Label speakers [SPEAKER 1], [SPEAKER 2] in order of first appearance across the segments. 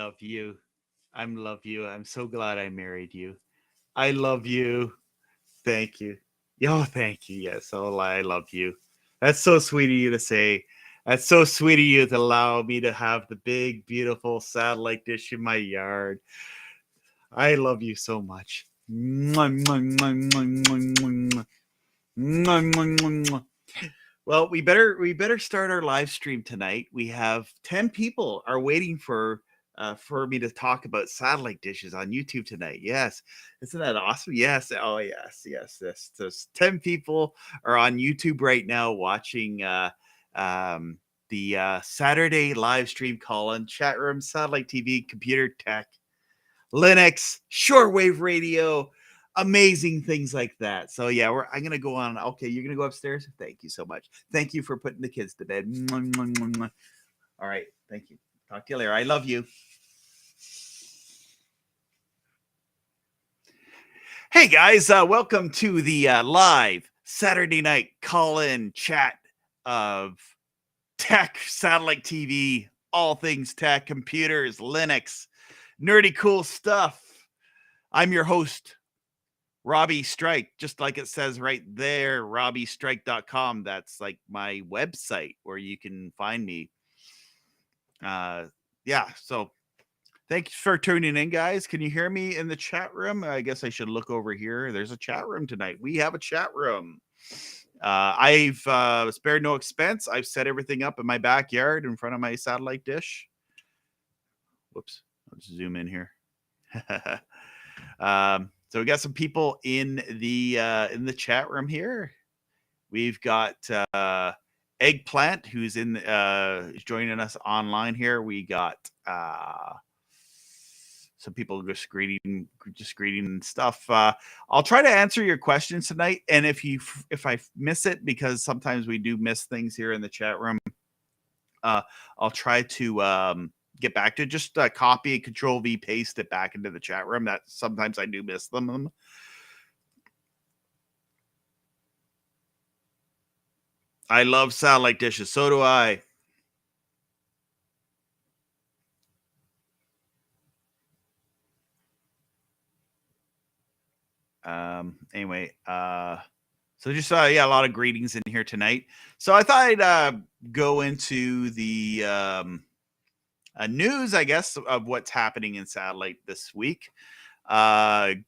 [SPEAKER 1] love you. Love you. I'm so glad I married you. I love you. Thank you. Oh, thank you. Yes, oh, I love you. That's so sweet of you to say. That's so sweet of you to allow me to have the big, beautiful satellite dish in my yard. I love you so much. Mwah, mwah, mwah, mwah, mwah, mwah. Mwah, mwah, mwah, mwah. Well, we better start our live stream tonight. We have 10 people are waiting for me to talk about satellite dishes on YouTube tonight. Yes, isn't that awesome? Yes. Oh, yes, yes. Yes. There's 10 people are on YouTube right now watching um, the Saturday live stream call on chat room, satellite TV, computer tech, Linux, shortwave radio, amazing things like that. So yeah, I'm gonna go on. Okay, you're gonna go upstairs. Thank you so much. Thank you for putting the kids to bed. Mwah, mwah, mwah, mwah. All right, thank you. Talk to you later. I love you. Hey guys, welcome to the live Saturday night call-in chat of tech, satellite TV, all things tech, computers, Linux, nerdy cool stuff. I'm your host, Robbie Strike, just like it says right there, robbiestrike.com. That's like my website where you can find me. Yeah, so thanks for tuning in, guys. Can you hear me in the chat room? I guess I should look over here. There's a chat room tonight. We have a chat room. I've spared no expense. I've set everything up in my backyard in front of my satellite dish. Whoops. Let's zoom in here. So we got some people in the chat room here. We've got Eggplant, who's joining us online here. We got some people just greeting and stuff. I'll try to answer your questions tonight, and if I miss it, because sometimes we do miss things here in the chat room, I'll try to get back to just copy and Control V paste it back into the chat room. That sometimes I do miss them. I love satellite dishes. So do I. Anyway, so just yeah, a lot of greetings in here tonight. So I thought I'd go into the news, I guess, of what's happening in satellite this week. Some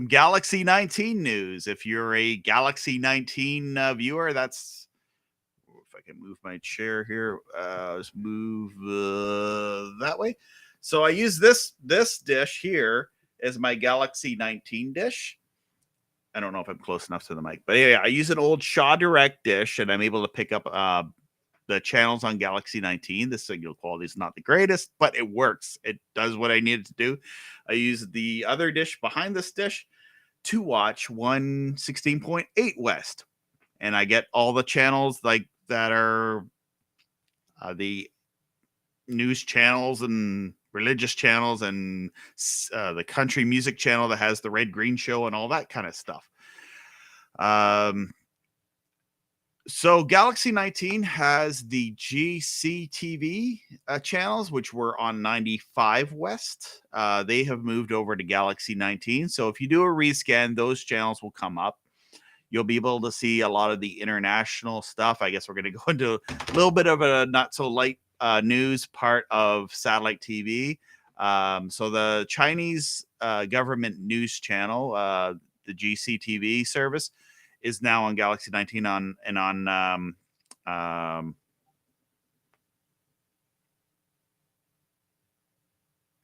[SPEAKER 1] Galaxy 19 news. If you're a Galaxy 19 viewer, that's, if I can move my chair here, just move that way. So I use this dish here as my Galaxy 19 dish. I don't know if I'm close enough to the mic, but yeah, I use an old Shaw Direct dish, and I'm able to pick up the channels on Galaxy 19. The signal quality is not the greatest, but it works. It does what I needed to do. I use the other dish behind this dish to watch 116.8 West, and I get all the channels like that are the news channels and religious channels and the country music channel that has the Red Green Show and all that kind of stuff. So Galaxy 19 has the GCTV channels, which were on 95 West. They have moved over to Galaxy 19. So if you do a rescan, those channels will come up. You'll be able to see a lot of the international stuff. I guess we're going to go into a little bit of a not so light news part of satellite TV. So the Chinese government news channel, the GCTV service, is now on Galaxy 19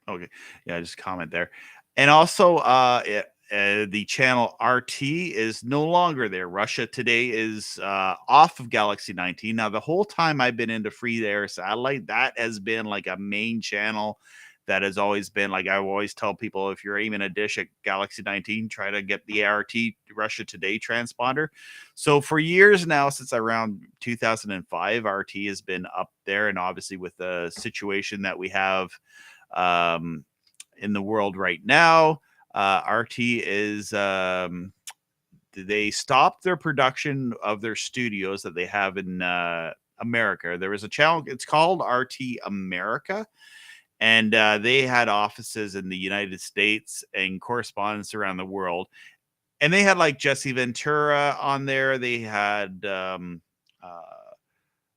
[SPEAKER 1] okay, yeah, just comment there. And also the channel RT is no longer there. Russia Today is off of Galaxy 19. Now, the whole time I've been into free air satellite, that has been like a main channel that has always been, like, I always tell people, if you're aiming a dish at Galaxy 19, try to get the ART Russia Today transponder. So for years now, since around 2005, RT has been up there. And obviously with the situation that we have in the world right now, RT is they stopped their production of their studios that they have in America. There was a channel, it's called RT America, and they had offices in the United States and correspondents around the world. And they had like Jesse Ventura on there. They had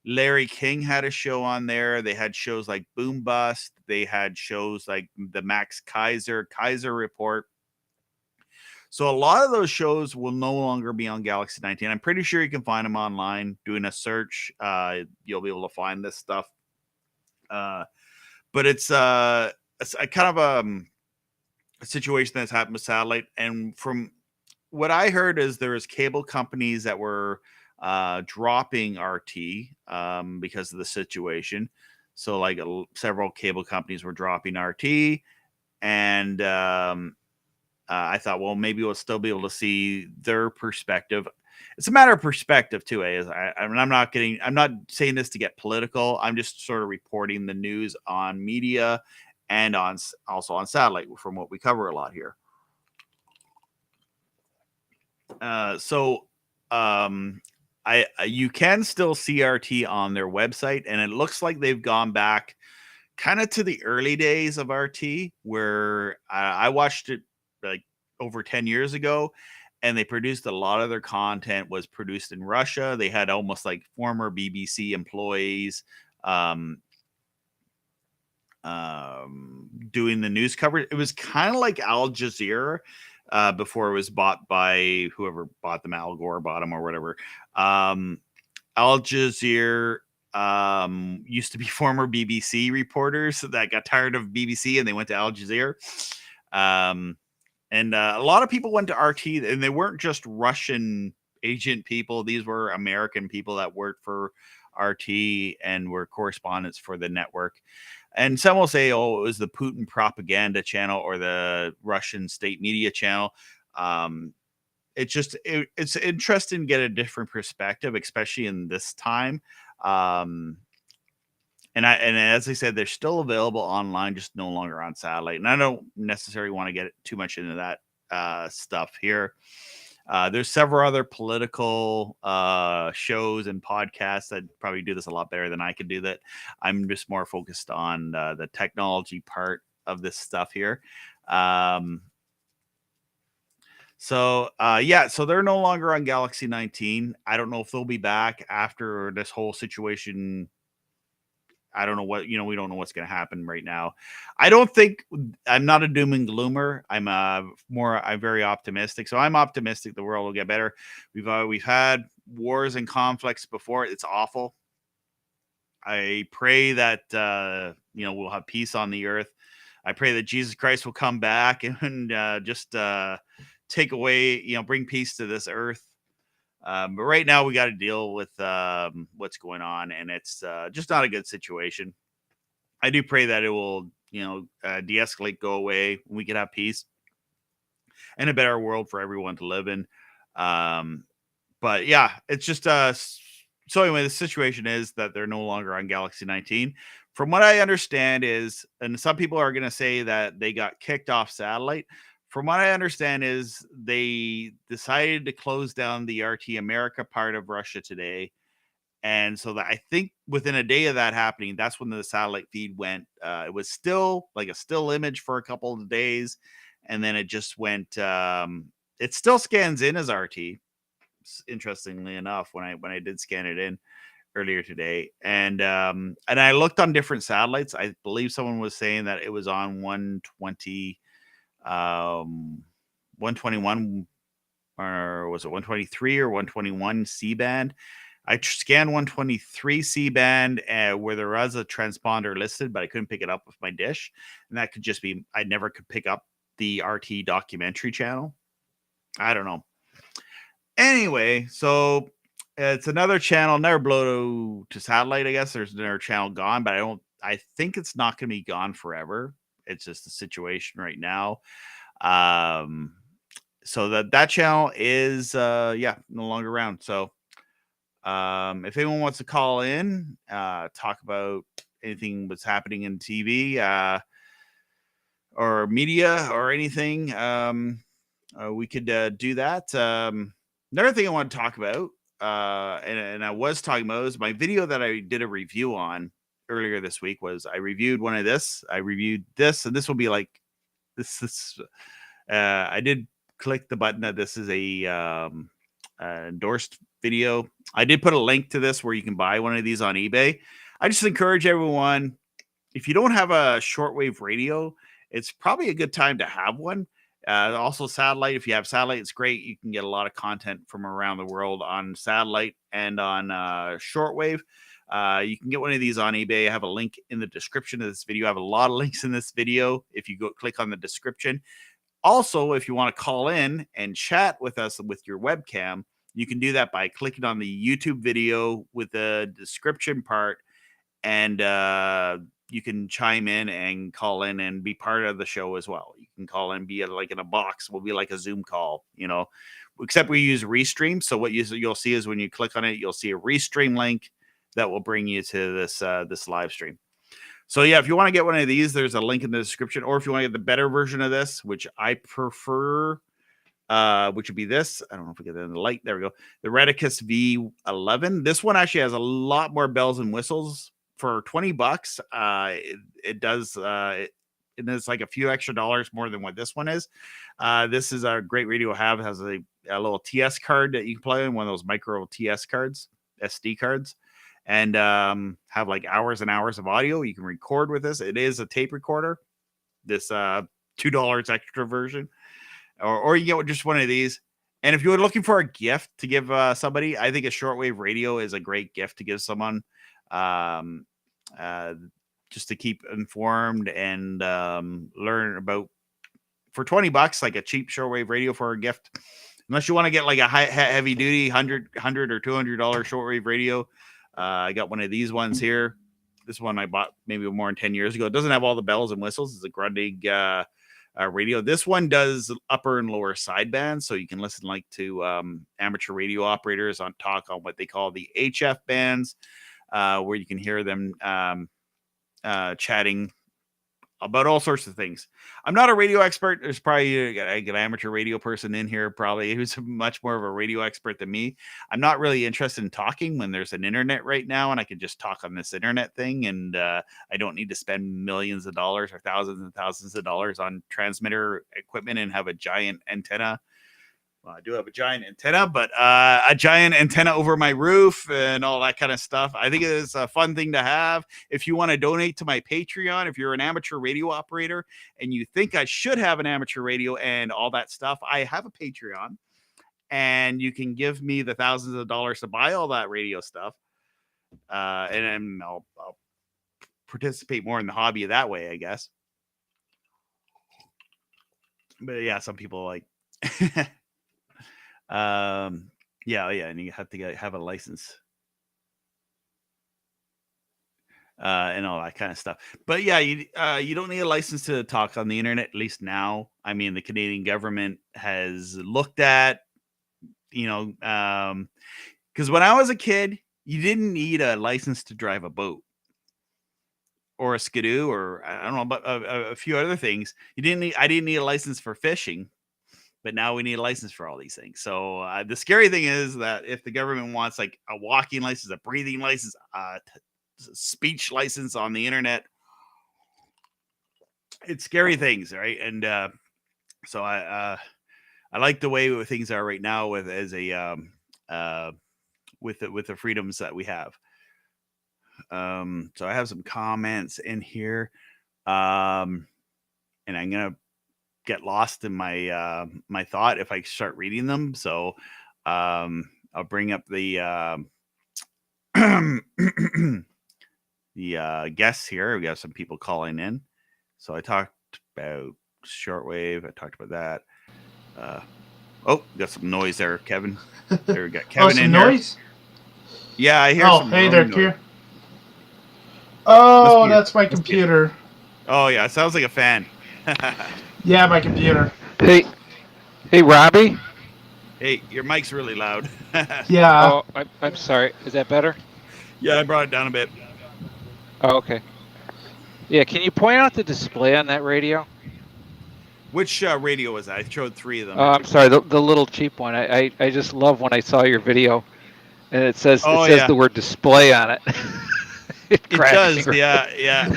[SPEAKER 1] Larry King had a show on there. They had shows like Boom Bust. They had shows like the Max Kaiser Report. So a lot of those shows will no longer be on Galaxy 19. I'm pretty sure you can find them online. Doing a search, you'll be able to find this stuff. But it's a kind of a situation that's happened with Satellite. And from what I heard is there was cable companies that were dropping RT because of the situation. So like several cable companies were dropping RT, and I thought, well, maybe we'll still be able to see their perspective. It's a matter of perspective too, I'm not saying this to get political. I'm just sort of reporting the news on media and also on satellite from what we cover a lot here. You can still see RT on their website, and it looks like they've gone back kind of to the early days of RT, where I watched it like over 10 years ago, and they produced a lot of their content was produced in Russia. They had almost like former BBC employees doing the news coverage. It was kind of like Al Jazeera before it was bought by whoever bought them. Al Gore bought them or whatever. Al Jazeera used to be former BBC reporters that got tired of BBC and they went to Al Jazeera. And a lot of people went to RT, and they weren't just Russian agent people. These were American people that worked for RT and were correspondents for the network. And some will say, oh, it was the Putin propaganda channel or the Russian state media channel. It's interesting to get a different perspective, especially in this time. And as I said, they're still available online, just no longer on satellite. And I don't necessarily want to get too much into that stuff here. There's several other political shows and podcasts that probably do this a lot better than I could do that. I'm just more focused on the technology part of this stuff here. So they're no longer on Galaxy 19. I don't know if they'll be back after this whole situation. I don't know what, we don't know what's going to happen right now. I'm not a doom and gloomer. I'm very optimistic. So I'm optimistic the world will get better. We've had wars and conflicts before. It's awful. I pray that, we'll have peace on the earth. I pray that Jesus Christ will come back and just take away, bring peace to this earth. But right now we got to deal with what's going on, and it's just not a good situation. I do pray that it will, de-escalate, go away, we can have peace and a better world for everyone to live in. But yeah, it's just so anyway, the situation is that they're no longer on Galaxy 19. From what I understand is, and some people are going to say that they got kicked off satellite. From what I understand is they decided to close down the RT America part of Russia today. And so that I think within a day of that happening, that's when the satellite feed went. It was still like a still image for a couple of days. And then it just went, it still scans in as RT. Interestingly enough, when I did scan it in earlier today. And I looked on different satellites. I believe someone was saying that it was on 120, 121, or was it 123 or 121 C band? I scanned 123 C band where there was a transponder listed, but I couldn't pick it up with my dish. And that could just be, I never could pick up the RT documentary channel. I don't know. Anyway, so it's another channel, never blow to satellite. I guess there's another channel gone, but I think it's not going to be gone forever. It's just the situation right now. So that channel is no longer around. So if anyone wants to call in, talk about anything that's happening in TV or media or anything, we could do that. Another thing I want to talk about, and I was talking about, is my video that I did a review on earlier this week was I reviewed one of this. I reviewed this, and this will be like this. I did click the button that this is a endorsed video. I did put a link to this where you can buy one of these on eBay. I just encourage everyone, if you don't have a shortwave radio, it's probably a good time to have one. Also satellite, if you have satellite, it's great. You can get a lot of content from around the world on satellite and on shortwave. You can get one of these on eBay. I have a link in the description of this video. I have a lot of links in this video if you go click on the description. Also, if you want to call in and chat with us with your webcam, you can do that by clicking on the YouTube video with the description part, and you can chime in and call in and be part of the show as well. You can call in, be like in a box. We'll be like a Zoom call, except we use Restream. So what you'll see is when you click on it, you'll see a Restream link that will bring you to this live stream. So yeah, if you want to get one of these, there's a link in the description. Or if you want to get the better version of this, which I prefer, which would be this. I don't know if we get that in the light. There we go. The Retekess V11. This one actually has a lot more bells and whistles. For $20, it does. It's like a few extra dollars more than what this one is. This is a great radio to have. It has a little TS card that you can play in, one of those micro TS cards, SD cards, and have like hours and hours of audio. You can record with this. It is a tape recorder. This $2 extra version, or you get just one of these. And if you're looking for a gift to give somebody, I think a shortwave radio is a great gift to give someone. Just to keep informed and learn about, for $20, like a cheap shortwave radio for a gift, unless you want to get like a heavy duty $100 or $200 shortwave radio. I got one of these ones here. This one I bought maybe more than 10 years ago. It doesn't have all the bells and whistles. It's a Grundig radio. This one does upper and lower sidebands, so you can listen like to amateur radio operators on talk on what they call the HF bands. Where you can hear them chatting about all sorts of things. I'm not a radio expert. There's probably an amateur radio person in here probably who's much more of a radio expert than me. I'm not really interested in talking when there's an internet right now, and I can just talk on this internet thing, and I don't need to spend millions of dollars or thousands and thousands of dollars on transmitter equipment and have a giant antenna. Well, I do have a giant antenna, but a giant antenna over my roof and all that kind of stuff. I think it's a fun thing to have. If you want to donate to my Patreon, if you're an amateur radio operator and you think I should have an amateur radio and all that stuff, I have a Patreon, and you can give me the thousands of dollars to buy all that radio stuff. And I'll participate more in the hobby that way, I guess. But yeah, some people like... yeah, and you have to have a license and all that kind of stuff. But yeah, you don't need a license to talk on the internet, at least now. I mean, the Canadian government has looked at, because when I was a kid, you didn't need a license to drive a boat or a skidoo, or I don't know, but a few other things. I didn't need a license for fishing. But now we need a license for all these things. So the scary thing is that if the government wants like a walking license, a breathing license, speech license on the internet, it's scary things, right? And so I like the way things are right now with the freedoms that we have. So I have some comments in here, and I'm gonna get lost in my my thought if I start reading them. So I'll bring up the the guests here. We got some people calling in. So I talked about shortwave. I talked about that. Oh, got some noise there, Kevin. There we got Kevin in noise? Here. Yeah, I hear some
[SPEAKER 2] hey there, Kier. Oh, that's my computer.
[SPEAKER 1] Oh yeah, it sounds like a fan.
[SPEAKER 2] Yeah, my computer.
[SPEAKER 3] Hey, Robbie.
[SPEAKER 1] Hey, your mic's really loud.
[SPEAKER 2] Yeah.
[SPEAKER 3] Oh, I'm sorry. Is that better?
[SPEAKER 1] Yeah, I brought it down a bit.
[SPEAKER 3] Oh, okay. Yeah, can you point out the display on that radio?
[SPEAKER 1] Which radio was that? I showed 3 of them.
[SPEAKER 3] I'm sorry, the little cheap one. I just love when I saw your video, and it says the word display on it.
[SPEAKER 1] It does, yeah.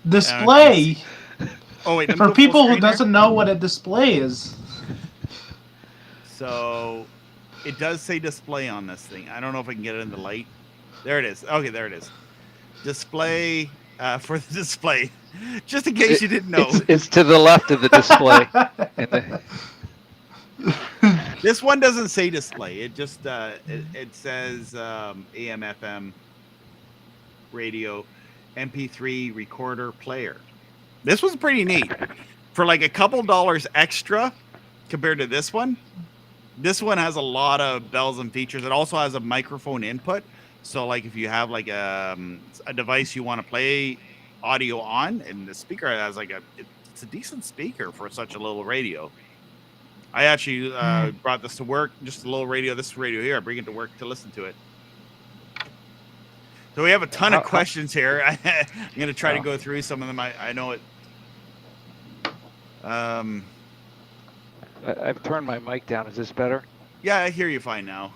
[SPEAKER 2] Display.
[SPEAKER 1] Oh wait,
[SPEAKER 2] For people who doesn't know what a display is.
[SPEAKER 1] So, it does say display on this thing. I don't know if I can get it in the light. There it is. Okay, there it is. Display for the display. Just in case you didn't know.
[SPEAKER 3] It's to the left of the display.
[SPEAKER 1] This one doesn't say display. It just it says AM, FM, radio, MP3 recorder player. This was pretty neat. For like a couple dollars extra compared to this one has a lot of bells and features. It also has a microphone input. So like if you have like a device you want to play audio on, and the speaker has like it's a decent speaker for such a little radio. I actually brought this to work, just a little radio. This radio here, I bring it to work to listen to it. So we have a ton of questions here. I'm going to try to go through some of them. I know it.
[SPEAKER 3] I've turned my mic down. Is this better?
[SPEAKER 1] Yeah, I hear you fine now.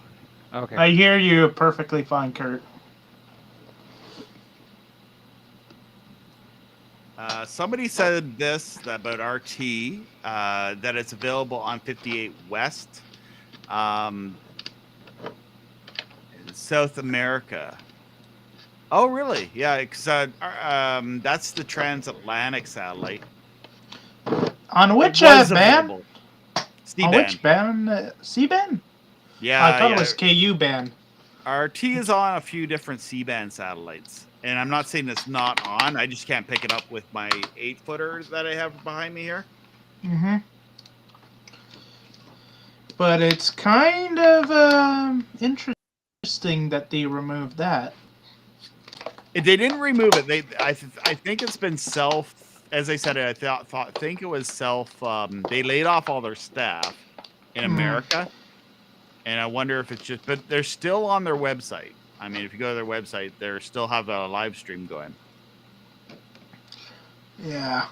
[SPEAKER 3] Okay.
[SPEAKER 2] I hear you perfectly fine, Kurt.
[SPEAKER 1] Somebody said this about RT, that it's available on 58 West, in South America. Oh, really? Yeah, because that's the transatlantic satellite.
[SPEAKER 2] On which band?
[SPEAKER 1] C-band.
[SPEAKER 2] On which band? C-band?
[SPEAKER 1] Yeah,
[SPEAKER 2] I thought it was KU band.
[SPEAKER 1] RT is on a few different C-band satellites. And I'm not saying it's not on. I just can't pick it up with my 8-footer that I have behind me here.
[SPEAKER 2] Mm-hmm. But it's kind of interesting that they removed that.
[SPEAKER 1] They didn't remove it. I think it's been as I said, I think it was they laid off all their staff in America. And I wonder if it's just, but they're still on their website. I mean, if you go to their website, they still have a live stream going.
[SPEAKER 2] Yeah.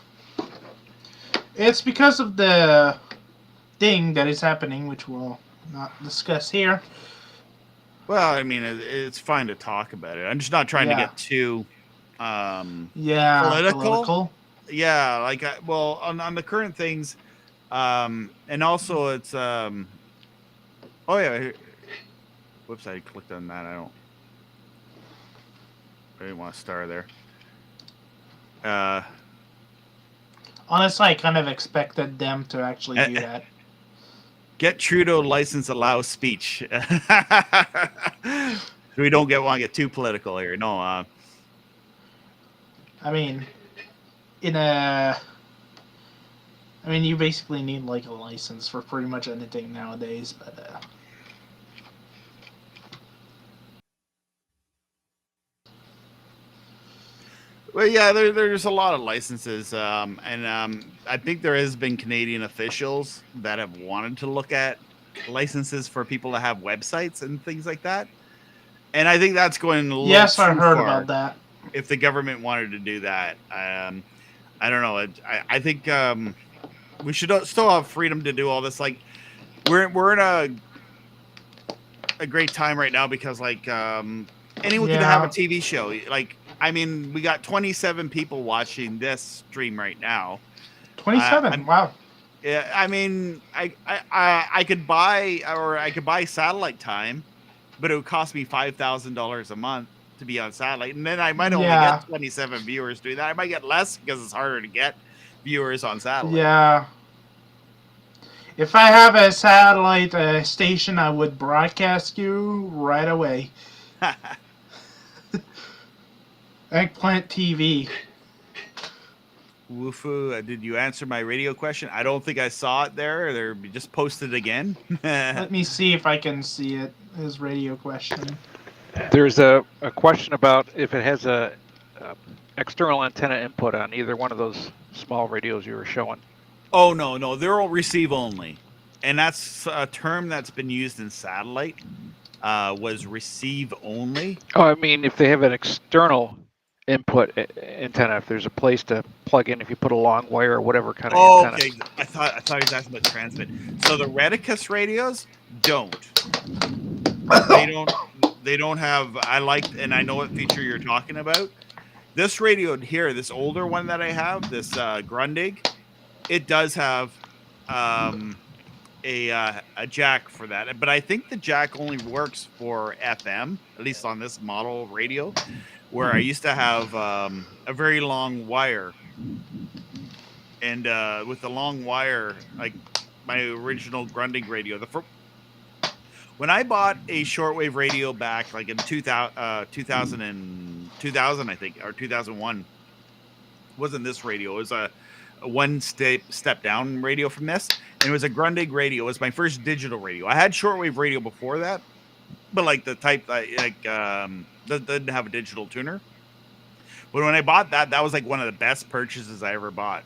[SPEAKER 2] It's because of the thing that is happening, which we'll not discuss here.
[SPEAKER 1] Well, I mean, it's fine to talk about it. I'm just not trying to get too political. Yeah, like, well, on the current things, and also it's, oh yeah, whoops, I clicked on that. I didn't want to star there.
[SPEAKER 2] Honestly, I kind of expected them to actually do that.
[SPEAKER 1] Get Trudeau license allows speech. We don't want to get too political here. No.
[SPEAKER 2] I mean, you basically need like a license for pretty much anything nowadays, but.
[SPEAKER 1] Well, yeah, there's a lot of licenses, and I think there has been Canadian officials that have wanted to look at licenses for people to have websites and things like that. And I think that's going a little
[SPEAKER 2] yes,
[SPEAKER 1] too
[SPEAKER 2] I heard
[SPEAKER 1] far.
[SPEAKER 2] about that.
[SPEAKER 1] If the government wanted to do that, I don't know. I think we should still have freedom to do all this. Like, we're in a great time right now because like anyone can have a TV show. Like, I mean, we got 27 people watching this stream right now.
[SPEAKER 2] 27. Wow.
[SPEAKER 1] Yeah, I mean, I could buy satellite time, but it would cost me $5,000 a month to be on satellite, and then I might only get 27 viewers doing that. I might get less because it's harder to get viewers on satellite.
[SPEAKER 2] Yeah. If I have a satellite station, I would broadcast you right away. Eggplant TV.
[SPEAKER 1] Woofoo, did you answer my radio question? I don't think I saw it there. They're just posted again.
[SPEAKER 2] Let me see if I can see it. His radio question.
[SPEAKER 3] There's a question about if it has a external antenna input on either one of those small radios you were showing.
[SPEAKER 1] Oh, no, they're all receive only. And that's a term that's been used in satellite, was receive only.
[SPEAKER 3] Oh, I mean, if they have an external input antenna, if there's a place to plug in, if you put a long wire or whatever kind of antenna.
[SPEAKER 1] Okay. I thought he was asking about transmit. So the Retekess radios don't. They don't have. I like, and I know what feature you're talking about. This radio here, this older one that I have, this Grundig, it does have a jack for that, but I think the jack only works for FM, at least on this model radio, where I used to have a very long wire, and with the long wire, like my original Grundig radio, when I bought a shortwave radio back like in 2000 I think, or 2001, wasn't this radio, it was a one step down radio from this, and it was a Grundig radio. It was my first digital radio. I had shortwave radio before that, but like the type that didn't have a digital tuner. But when I bought that, that was like one of the best purchases I ever bought,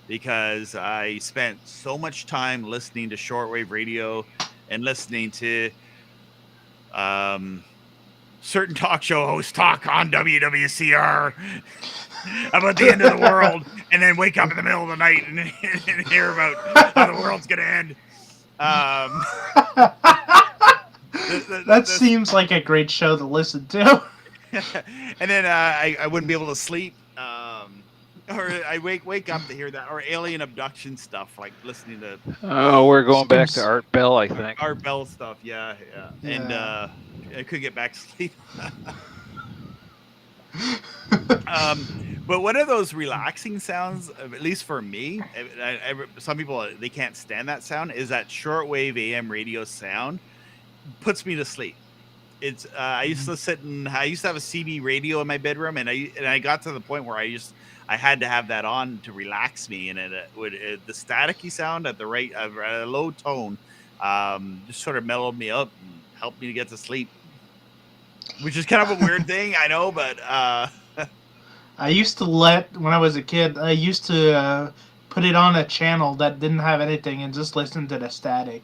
[SPEAKER 1] because I spent so much time listening to shortwave radio and listening to certain talk show hosts talk on WWCR about the end of the world, and then wake up in the middle of the night and hear about how the world's gonna end.
[SPEAKER 2] That seems like a great show to listen to.
[SPEAKER 1] And then I wouldn't be able to sleep, or I wake up to hear that, or alien abduction stuff, like listening to.
[SPEAKER 3] Oh, we're going back to Art Bell, I think.
[SPEAKER 1] Art Bell stuff, yeah. And I couldn't get back to sleep. But one of those relaxing sounds, at least for me, some people, they can't stand that sound, is that shortwave AM radio sound. Puts me to sleep. It's I used to have a CB radio in my bedroom, and I got to the point where I had to have that on to relax me, and it would the staticky sound at the right at a low tone just sort of mellowed me up and helped me to get to sleep, which is kind of a weird thing, I know, but
[SPEAKER 2] I used to when I was a kid, I used to put it on a channel that didn't have anything and just listen to the static.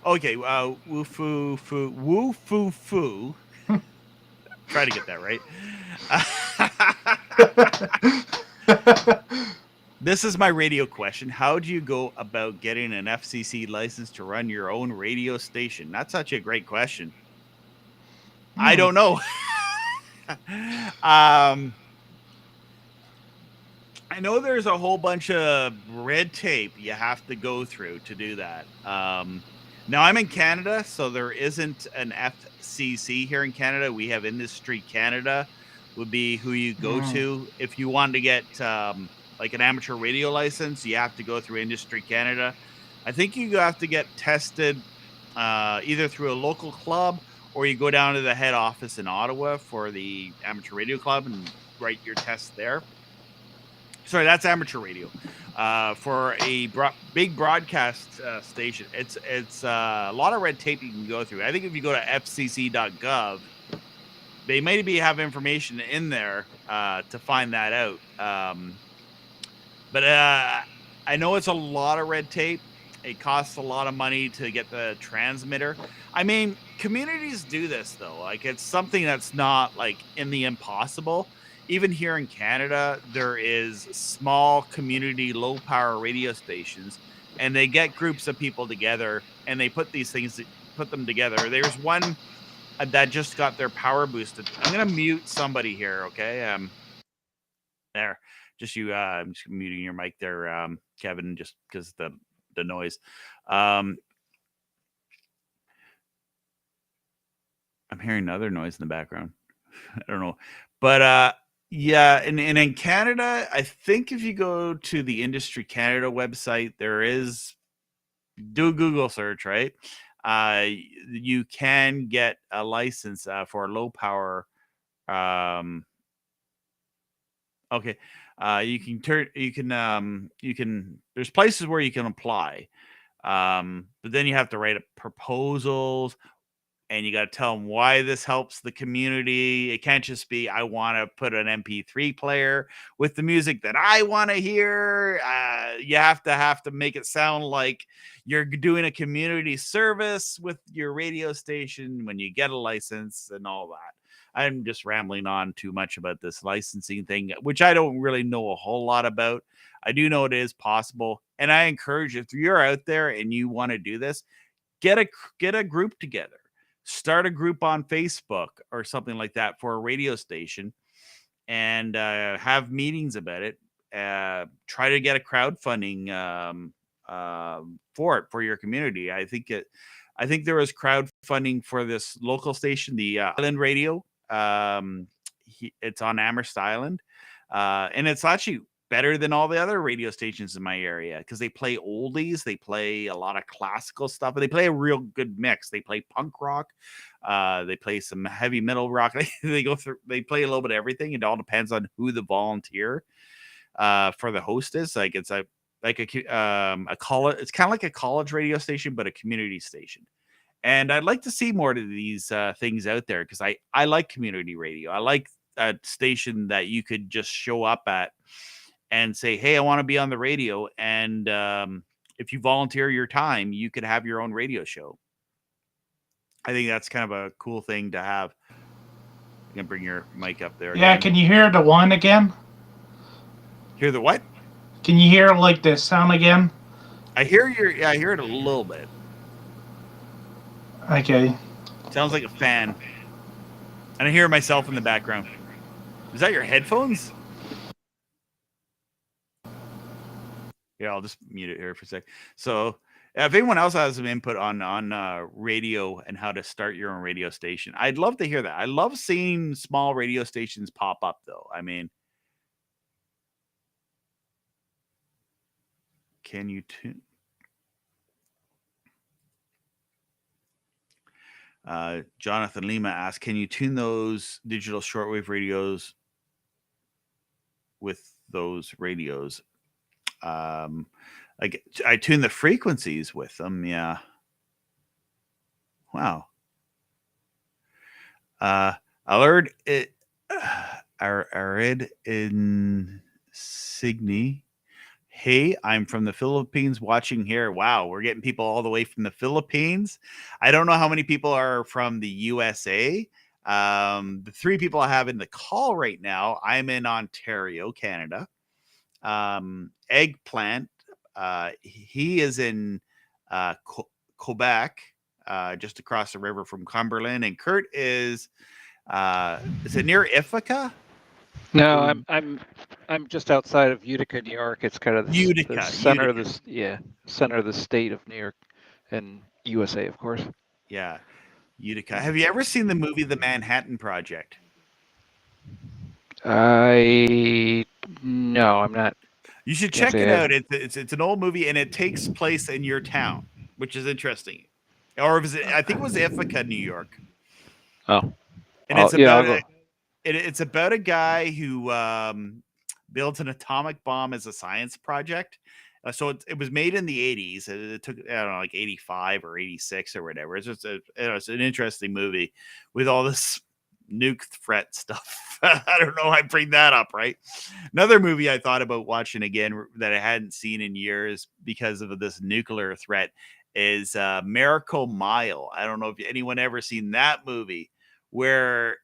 [SPEAKER 1] Okay, woo foo foo. Try to get that right. This is my radio question. How do you go about getting an FCC license to run your own radio station? That's such a great question. I don't know. I know there's a whole bunch of red tape you have to go through to do that. Now I'm in Canada, so there isn't an FCC here in Canada. We have Industry Canada would be who you go to. If you want to get like an amateur radio license, you have to go through Industry Canada. I think you have to get tested either through a local club, or you go down to the head office in Ottawa for the amateur radio club and write your test there. Sorry, that's amateur radio. For a big broadcast station, it's a lot of red tape you can go through. I think if you go to fcc.gov, they maybe have information in there to find that out. But I know it's a lot of red tape. It costs a lot of money to get the transmitter. I mean, communities do this, though. Like, it's something that's not, like, in the impossible. Even here in Canada, there is small community low-power radio stations, and they get groups of people together, and they put them together. There's one that just got their power boosted. I'm going to mute somebody here, okay? There. Just you. I'm just muting your mic there, Kevin, just because the noise. I'm hearing another noise in the background. I don't know. But yeah, and in Canada, I think if you go to the Industry Canada website, there is, do a Google search, right? You can get a license for low power. Okay. You can there's places where you can apply. But then you have to write proposals, and you got to tell them why this helps the community. It can't just be, I want to put an MP3 player with the music that I want to hear. You have to make it sound like you're doing a community service with your radio station when you get a license and all that. I'm just rambling on too much about this licensing thing, which I don't really know a whole lot about. I do know it is possible, and I encourage, if you're out there and you want to do this, get a group together. start a group on Facebook or something like that for a radio station, and have meetings about it. Try to get a crowdfunding for your community. I think there was crowdfunding for this local station, the Island Radio. It's on Amherst Island, and it's actually better than all the other radio stations in my area because they play oldies, they play a lot of classical stuff, and they play a real good mix. They play punk rock, they play some heavy metal rock. They play a little bit of everything. It all depends on who the volunteer for the host is. Like it's a college. It's kind of like a college radio station, but a community station. And I'd like to see more of these things out there because I like community radio. I like a station that you could just show up at and say, hey, I want to be on the radio. And if you volunteer your time, you could have your own radio show. I think that's kind of a cool thing to have. You can bring your mic up there.
[SPEAKER 2] Yeah, again. Can you hear the one again?
[SPEAKER 1] Hear the what?
[SPEAKER 2] Can you hear like the sound again?
[SPEAKER 1] I hear it a little bit.
[SPEAKER 2] Okay.
[SPEAKER 1] Sounds like a fan. And I hear myself in the background. Is that your headphones? Yeah, I'll just mute it here for a sec. So if anyone else has some input on radio and how to start your own radio station, I'd love to hear that. I love seeing small radio stations pop up, though. I mean, can you tune? Jonathan Lima asked, can you tune those digital shortwave radios with those radios? Like I tune the frequencies with them. Yeah. Wow. Alert it. Arid in Signy. Hey, I'm from the Philippines watching here. Wow, we're getting people all the way from the Philippines. I don't know how many people are from the USA. The 3 people I have in the call right now, I'm in Ontario, Canada. Eggplant, he is in Quebec, just across the river from Cumberland. And Kurt is it near Ithaca?
[SPEAKER 3] No, I'm just outside of Utica, New York. It's kind of the center
[SPEAKER 1] Utica.
[SPEAKER 3] of the center of the state of New York and USA, of course.
[SPEAKER 1] Yeah, Utica. Have you ever seen the movie The Manhattan Project?
[SPEAKER 3] No, I'm not.
[SPEAKER 1] You should check it out. It's an old movie, and it takes place in your town, which is interesting. Or was it? I think it was Ithaca, New York.
[SPEAKER 3] Oh,
[SPEAKER 1] and it's about it's about a guy who built an atomic bomb as a science project. So it was made in the 80s. It took, I don't know, like 85 or 86 or whatever. It's just it's an interesting movie with all this nuke threat stuff. I don't know why I bring that up, right? Another movie I thought about watching again that I hadn't seen in years because of this nuclear threat is Miracle Mile. I don't know if anyone ever seen that movie where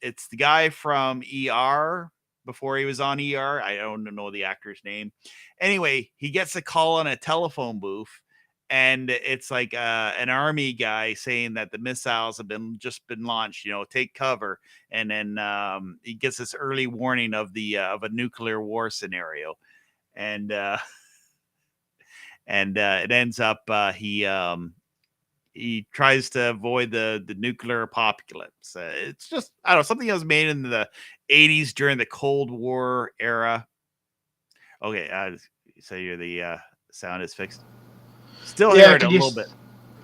[SPEAKER 1] it's the guy from ER before he was on ER. I don't know the actor's name. Anyway, he gets a call on a telephone booth, and it's like an army guy saying that the missiles have just been launched, take cover. And then he gets this early warning of a nuclear war scenario. And it ends up he tries to avoid the nuclear apocalypse. It's just, I don't know, something that was made in the 80s during the Cold War era. Okay, so the sound is fixed. Still hear it a little bit.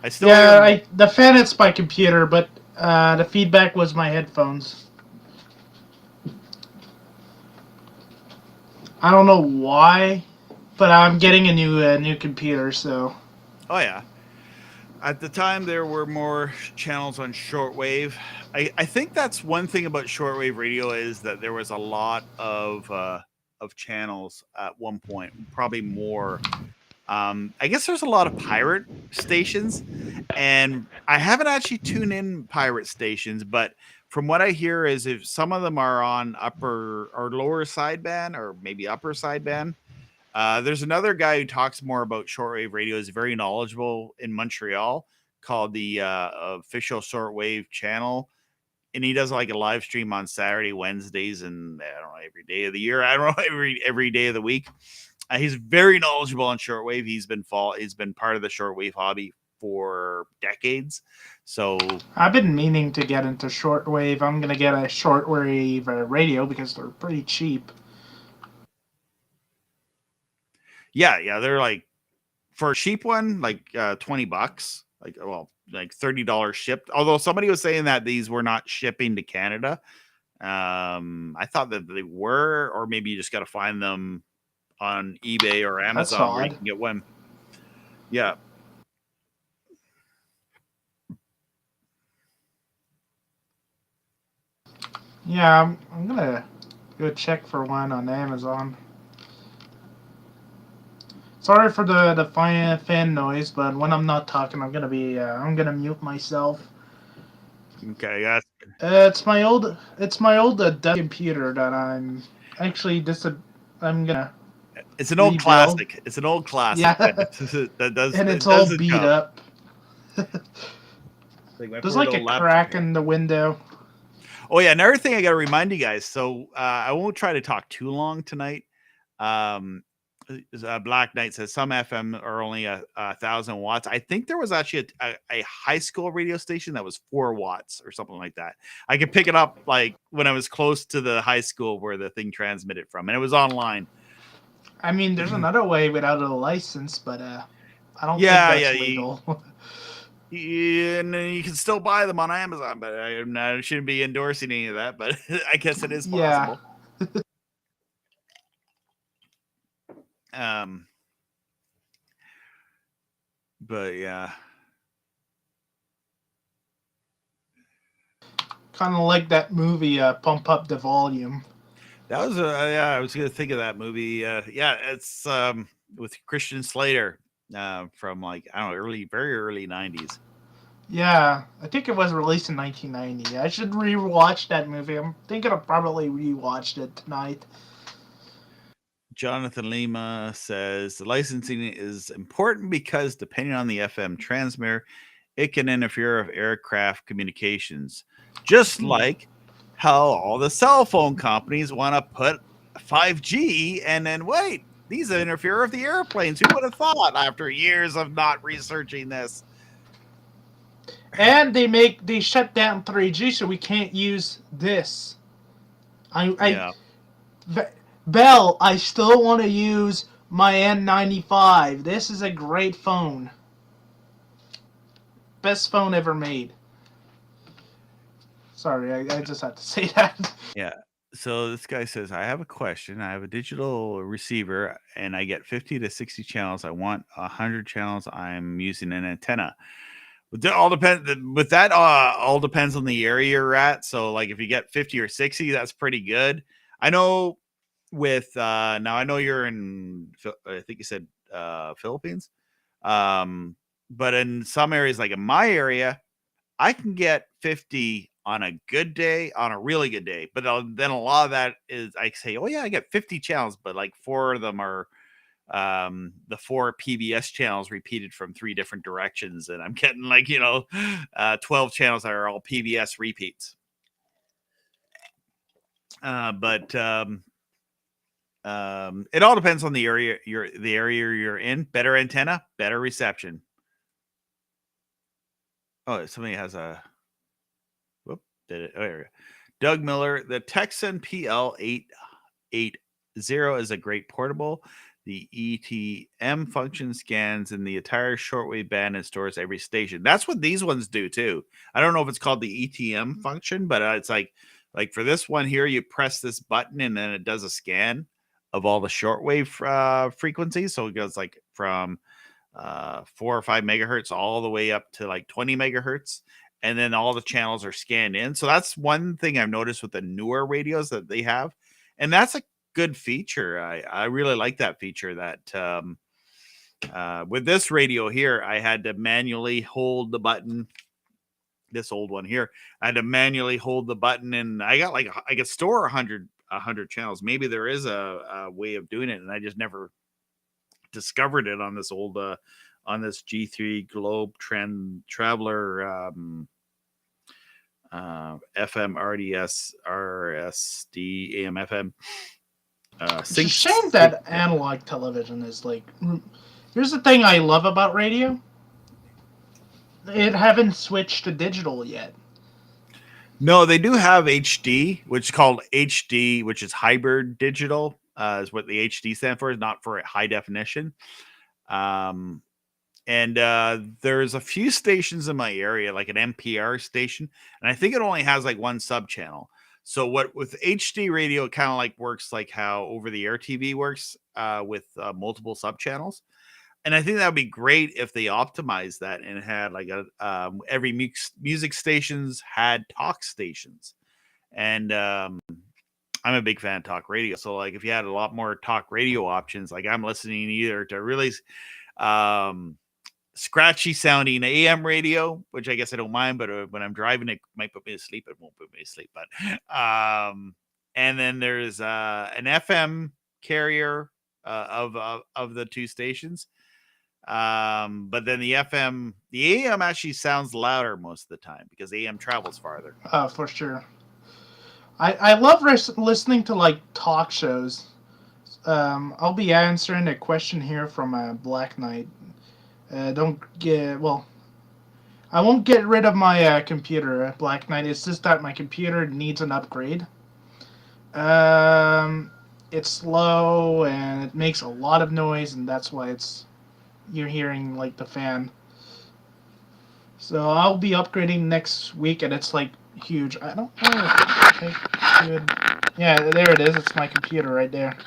[SPEAKER 1] I still hear
[SPEAKER 2] the fan, it's my computer, but the feedback was my headphones. I don't know why, but I'm getting a new computer, so.
[SPEAKER 1] Oh yeah. At the time, there were more channels on shortwave. I think that's one thing about shortwave radio is that there was a lot of channels at one point, probably more. I guess there's a lot of pirate stations, and I haven't actually tuned in pirate stations, but from what I hear is if some of them are on upper or lower sideband or maybe upper sideband. There's another guy who talks more about shortwave radio, is very knowledgeable in Montreal, called the Official Shortwave Channel, and he does like a live stream on Saturday, Wednesdays, and I don't know, every day of the year. I don't know, every day of the week. He's very knowledgeable on shortwave. He's been part of the shortwave hobby for decades. So
[SPEAKER 2] I've been meaning to get into shortwave. I'm gonna get a shortwave radio because they're pretty cheap.
[SPEAKER 1] Yeah, they're like, for a cheap one, like $20, like $30 shipped. Although somebody was saying that these were not shipping to Canada. I thought that they were, or maybe you just got to find them on eBay or Amazon where you can get one. Yeah.
[SPEAKER 2] Yeah, I'm gonna go check for one on Amazon. Sorry for the fan noise, but when I'm not talking, I'm gonna mute myself.
[SPEAKER 1] Okay, that's
[SPEAKER 2] it's my old desk computer that I'm actually I'm gonna.
[SPEAKER 1] It's an old
[SPEAKER 2] rebuild.
[SPEAKER 1] classic. It's an old classic.
[SPEAKER 2] Yeah.
[SPEAKER 1] that does.
[SPEAKER 2] And it's
[SPEAKER 1] it
[SPEAKER 2] all
[SPEAKER 1] does
[SPEAKER 2] beat
[SPEAKER 1] job.
[SPEAKER 2] up.
[SPEAKER 1] There's
[SPEAKER 2] like a crack in the window.
[SPEAKER 1] Oh yeah, another thing I got to remind you guys. So I won't try to talk too long tonight. Black Knight says some FM are only 1,000 watts. I think there was actually a high school radio station that was 4 watts or something like that. I could pick it up like when I was close to the high school where the thing transmitted from, and it was online.
[SPEAKER 2] I mean, there's another way without a license, but I don't think that's legal.
[SPEAKER 1] And you can still buy them on Amazon, but I shouldn't be endorsing any of that. But I guess it is possible. Yeah. But yeah,
[SPEAKER 2] kind of like that movie, Pump Up the Volume.
[SPEAKER 1] That was I was gonna think of that movie. It's with Christian Slater from like, I don't know, very early 90s.
[SPEAKER 2] Yeah, I think it was released in 1990. I should rewatch that movie. I'm thinking I'll probably rewatch it tonight.
[SPEAKER 1] Jonathan Lima says the licensing is important because depending on the FM transmitter, it can interfere with aircraft communications. Just like how all the cell phone companies want to put 5G and then wait, these interfere with the airplanes. Who would have thought after years of not researching this?
[SPEAKER 2] And they shut down 3G, so we can't use this. Bell, I still want to use my N95. This is a great phone. Best phone ever made. Sorry, I just had to say that.
[SPEAKER 1] Yeah. So this guy says, I have a question. I have a digital receiver and I get 50 to 60 channels. I want 100 channels. I'm using an antenna. All depends on the area you're at. So like if you get 50 or 60, that's pretty good. I know with now I know you're in, I think you said Philippines. But in some areas, like in my area, I can get 50 on a good day, on a really good day. But then a lot of that is, I say, oh yeah, I get 50 channels, but like 4 of them are the 4 PBS channels repeated from 3 different directions. And I'm getting like, 12 channels that are all PBS repeats. But it all depends on the area you're in. Better antenna, better reception. Oh, somebody has a did it. Oh, there we go. Doug Miller, the Texan PL880 is a great portable. The ETM function scans in the entire shortwave band and stores every station. That's what these ones do too. I don't know if it's called the ETM function, but it's like for this one here, you press this button and then it does a scan of all the shortwave frequencies. So it goes like from 4 or 5 megahertz all the way up to like 20 megahertz. And then all the channels are scanned in. So that's one thing I've noticed with the newer radios that they have. And that's a good feature. I really like that feature that with this radio here, I had to manually hold the button. This old one here, I had to manually hold the button, and I could store 100 channels. Maybe there is a way of doing it, and I just never discovered it on this old on this G3 Globe Traveler FM RDS RSD AM FM.
[SPEAKER 2] It's a shame that analog television is like. Here's the thing I love about radio. It haven't switched to digital yet.
[SPEAKER 1] No, they do have HD, which is called HD, which is hybrid digital. Is what the HD stand for, is not for high definition. And there's a few stations in my area, like an NPR station, and I think it only has like one sub channel. So what with HD radio, it kind of like works like how over the air TV works with multiple sub channels. And I think that would be great if they optimized that and had like every music stations had talk stations. And I'm a big fan of talk radio. So like if you had a lot more talk radio options, like I'm listening either to really scratchy sounding AM radio, which I guess I don't mind, but when I'm driving, it might put me to sleep. It won't put me to sleep. But and then there's an FM carrier of the two stations. But then the AM actually sounds louder most of the time because the AM travels farther.
[SPEAKER 2] For sure. I love listening to like talk shows. I'll be answering a question here from Black Knight. I won't get rid of my computer, Black Knight. It's just that my computer needs an upgrade. It's slow and it makes a lot of noise, and that's why you're hearing like the fan. So I'll be upgrading next week, and it's like huge. I don't know if I should. Yeah, there it is. It's my computer right there.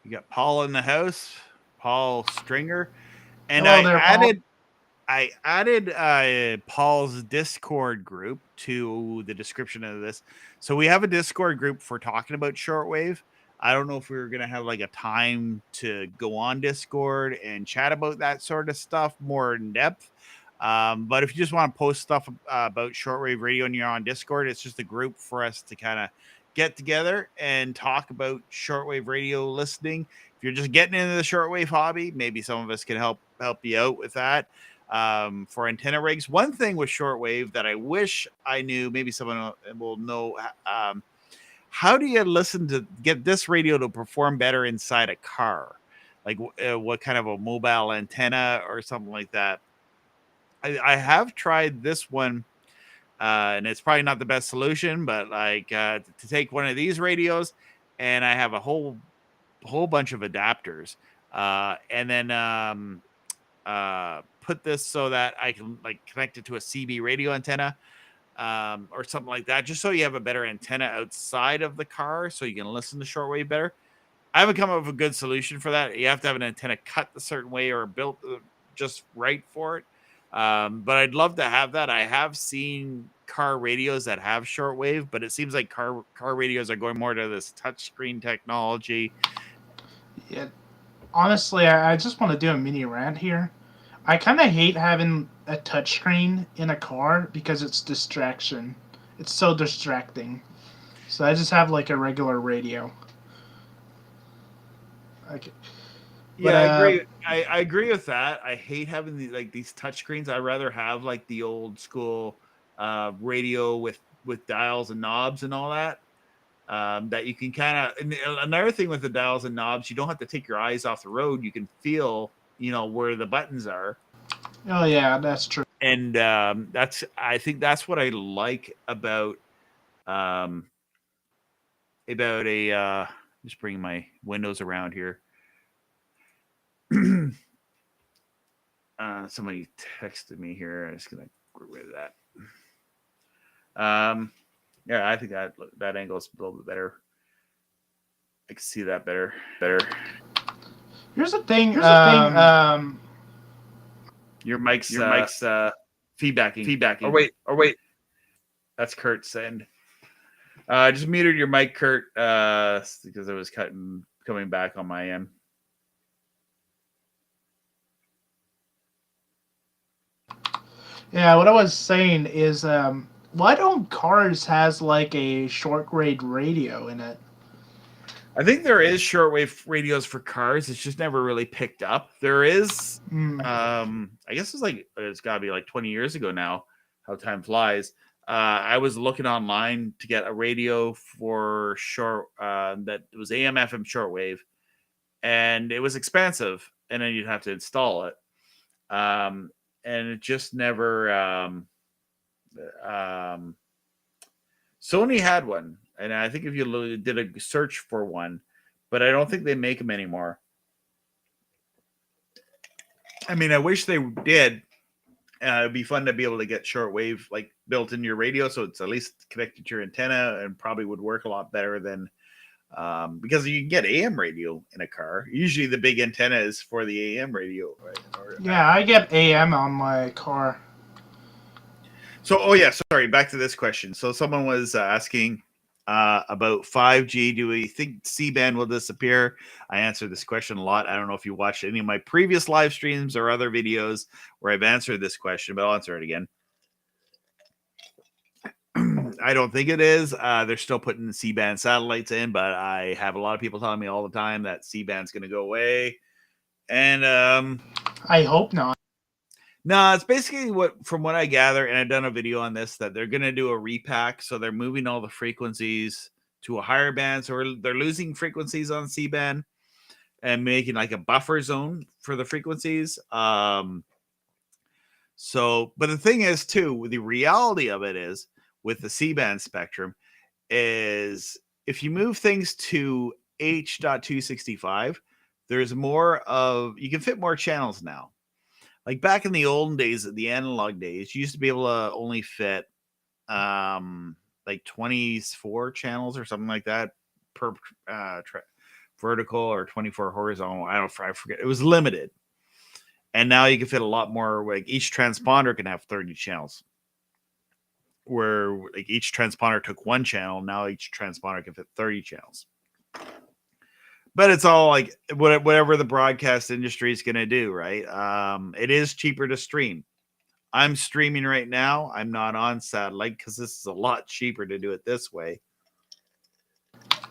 [SPEAKER 1] You got Paul in the house, Paul Stringer, and
[SPEAKER 2] Hello there, Paul.
[SPEAKER 1] I added Paul's Discord group to the description of this. So we have a Discord group for talking about shortwave. I don't know if we were going to have like a time to go on Discord and chat about that sort of stuff more in depth. But if you just want to post stuff about shortwave radio and you're on Discord, it's just a group for us to kind of get together and talk about shortwave radio listening. If you're just getting into the shortwave hobby, maybe some of us can help you out with that. For antenna rigs, one thing with shortwave that I wish I knew, maybe someone will know, how do you listen to get this radio to perform better inside a car? Like what kind of a mobile antenna or something like that? I have tried this one, and it's probably not the best solution, but like to take one of these radios, and I have a whole bunch of adapters, and then put this so that I can like connect it to a CB radio antenna. Or something like that, just so you have a better antenna outside of the car so you can listen to shortwave better. I haven't come up with a good solution for that. You have to have an antenna cut a certain way or built just right for it. But I'd love to have that. I have seen car radios that have shortwave, but it seems like car radios are going more to this touchscreen technology.
[SPEAKER 2] Yeah, honestly, I just want to do a mini rant here. I kind of hate having a touchscreen in a car because it's distraction. It's so distracting. So I just have like a regular radio. Okay.
[SPEAKER 1] Yeah, I agree. I agree with that. I hate having these touchscreens. I'd rather have like the old school radio with dials and knobs and all that. That you can kind of. Another thing with the dials and knobs, you don't have to take your eyes off the road. You can feel, where the buttons are.
[SPEAKER 2] Oh yeah, that's true.
[SPEAKER 1] And I think that's what I like about just bringing my windows around here. Somebody texted me here. I'm just gonna get rid of that. Yeah, I think that angle is a little bit better. I can see that better.
[SPEAKER 2] Here's the thing.
[SPEAKER 1] Your mic's feedbacking. Oh wait. That's Kurt's end. Just muted your mic, Kurt, because it was coming back on my end.
[SPEAKER 2] Yeah, what I was saying is, why don't cars has like a short grade radio in it?
[SPEAKER 1] I think there is shortwave radios for cars. It's just never really picked up. There is, I guess it's got to be like 20 years ago now. How time flies. I was looking online to get a radio for short that was AM FM shortwave, and it was expensive, and then you'd have to install it. And it just never. Sony had one, and I think if you did a search for one, but I don't think they make them anymore. I mean, I wish they did. It'd be fun to be able to get shortwave like built into your radio, so it's at least connected to your antenna, and probably would work a lot better than because you can get AM radio in a car. Usually, the big antenna is for the AM radio, right?
[SPEAKER 2] Yeah, I get AM on my car.
[SPEAKER 1] So, sorry. Back to this question. So, someone was asking about 5G. Do we think C-band will disappear? I answered this question a lot. I don't know if you watched any of my previous live streams or other videos where I've answered this question, but I'll answer it again. I don't think it is. They're still putting the C-band satellites in, but I have a lot of people telling me all the time that C-band's going to go away. And
[SPEAKER 2] I hope not.
[SPEAKER 1] No, it's basically from what I gather, and I've done a video on this, that they're going to do a repack. So they're moving all the frequencies to a higher band. So they're losing frequencies on C-band and making like a buffer zone for the frequencies. But the thing is, too, the reality of it is with the C-band spectrum is if you move things to H.265, there's you can fit more channels now. Like back in the olden days, the analog days, you used to be able to only fit like 24 channels or something like that per vertical, or 24 horizontal. I forget. It was limited. And now you can fit a lot more. Like each transponder can have 30 channels. Where like each transponder took one channel, now each transponder can fit 30 channels. But it's all like whatever the broadcast industry is going to do, right? It is cheaper to stream. I'm streaming right now. I'm not on satellite because this is a lot cheaper to do it this way.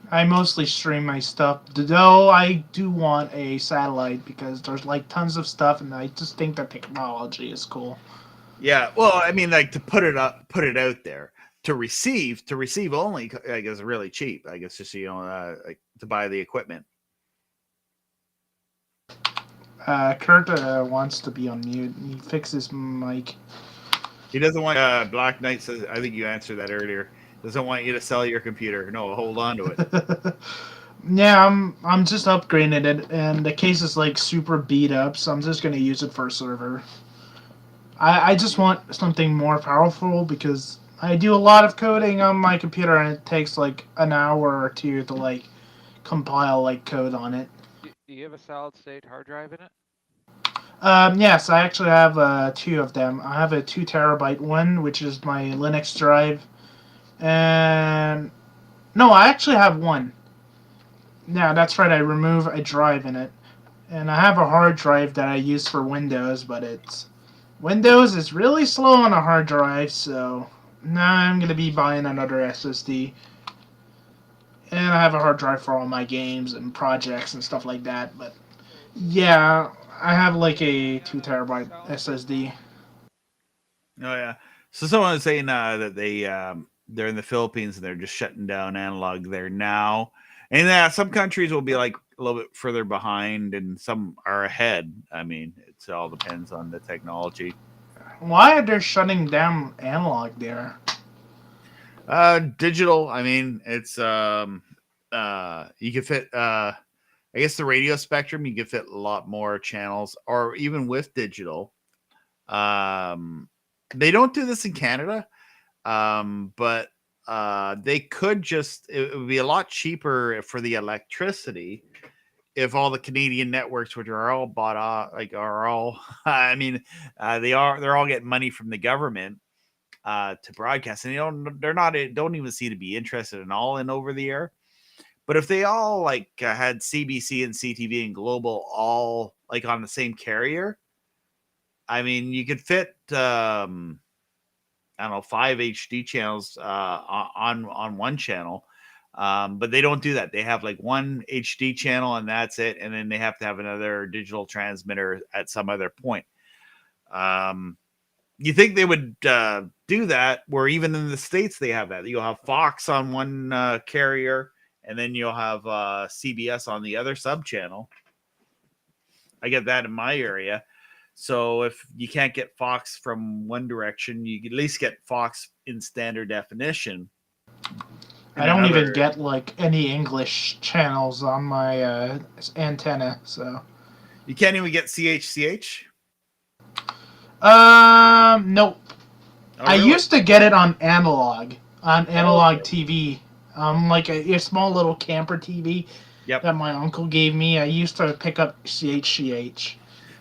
[SPEAKER 2] I mostly stream my stuff, though I do want a satellite because there's like tons of stuff, and I just think the technology is cool.
[SPEAKER 1] Yeah, well, I mean, like to put it out there. To receive only, I guess, really cheap. I guess just like to buy the equipment.
[SPEAKER 2] Kurt wants to be on mute. He fixed his mic.
[SPEAKER 1] He doesn't want. Black Knight says, I think you answered that earlier. Doesn't want you to sell your computer. No, hold on to it.
[SPEAKER 2] Yeah, I'm just upgrading it, and the case is like super beat up, so I'm just gonna use it for a server. I just want something more powerful because I do a lot of coding on my computer, and it takes like an hour or two to like compile like code on it.
[SPEAKER 3] Do you have a solid state hard drive in it?
[SPEAKER 2] Yes, I actually have 2 of them. I have a 2 terabyte one, which is my Linux drive, and no, I actually have one. Yeah, that's right. I remove a drive in it, and I have a hard drive that I use for Windows, but Windows is really slow on a hard drive, so now I'm gonna be buying another SSD. And I have a hard drive for all my games and projects and stuff like that. But yeah, I have like a 2 terabyte SSD.
[SPEAKER 1] Oh yeah. So someone was saying that they're in the Philippines and they're just shutting down analog there now. And some countries will be like a little bit further behind, and some are ahead. I mean, it all depends on the technology.
[SPEAKER 2] Why are they shutting down analog there?
[SPEAKER 1] Digital. I mean, it's you can fit. I guess the radio spectrum, you can fit a lot more channels, or even with digital. They don't do this in Canada, but they could just. It would be a lot cheaper for the electricity if all the Canadian networks, which are all bought off, are all. I mean, they're all getting money from the government to broadcast, and don't even seem to be interested in all in over the air. But if they all had CBC and CTV and Global all like on the same carrier, I mean, you could fit I don't know 5 HD channels on one channel. But they don't do that. They have like one HD channel and that's it. And then they have to have another digital transmitter at some other point. You think they would do that where even in the States they have that. You'll have Fox on one carrier and then you'll have CBS on the other sub channel. I get that in my area. So if you can't get Fox from one direction, you can at least get Fox in standard definition.
[SPEAKER 2] I don't even get like any English channels on my antenna, so
[SPEAKER 1] you can't even get CHCH.
[SPEAKER 2] Nope.
[SPEAKER 1] Oh, really?
[SPEAKER 2] I used to get it on analog TV, like a small little camper TV that my uncle gave me. I used to pick up CHCH.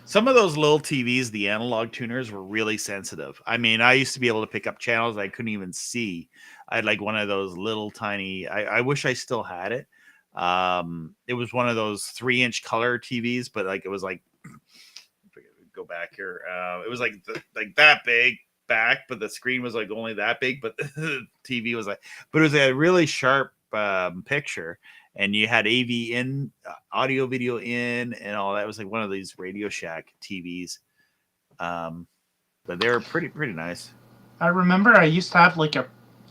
[SPEAKER 1] Some of those little TVs, the analog tuners, were really sensitive. I mean, I used to be able to pick up channels I couldn't even see. I had like one of those little tiny. I wish I still had it. It was one of those 3-inch color TVs, but like it was like go back here. It was like that big back, but the screen was like only that big. But the TV was like, but it was a really sharp picture. And you had AV in, audio, video in, and all that. It was like one of these Radio Shack TVs. But they were pretty nice.
[SPEAKER 2] I remember I used to have like a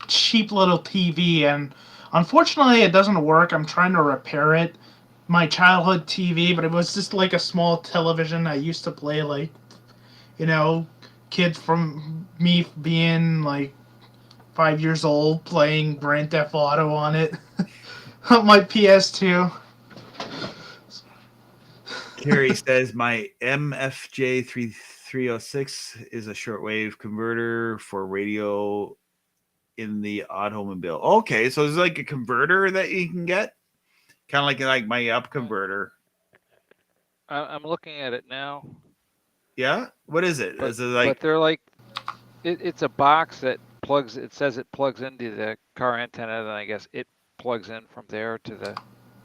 [SPEAKER 2] cheap little TV, and unfortunately it doesn't work. I'm trying to repair it. My childhood TV, but it was just like a small television. I used to play like, kids from me being like 5 years old playing Grand Theft Auto on it. On my PS2.
[SPEAKER 1] Carrie says my MFJ 306 is a shortwave converter for radio in the automobile. Okay, so there's like a converter that you can get, kind of like my up converter.
[SPEAKER 3] I'm looking at it now.
[SPEAKER 1] Yeah, what is it?
[SPEAKER 3] But,
[SPEAKER 1] is it like?
[SPEAKER 3] But they're like, it's a box that plugs. It says it plugs into the car antenna, then I guess it plugs in from there to the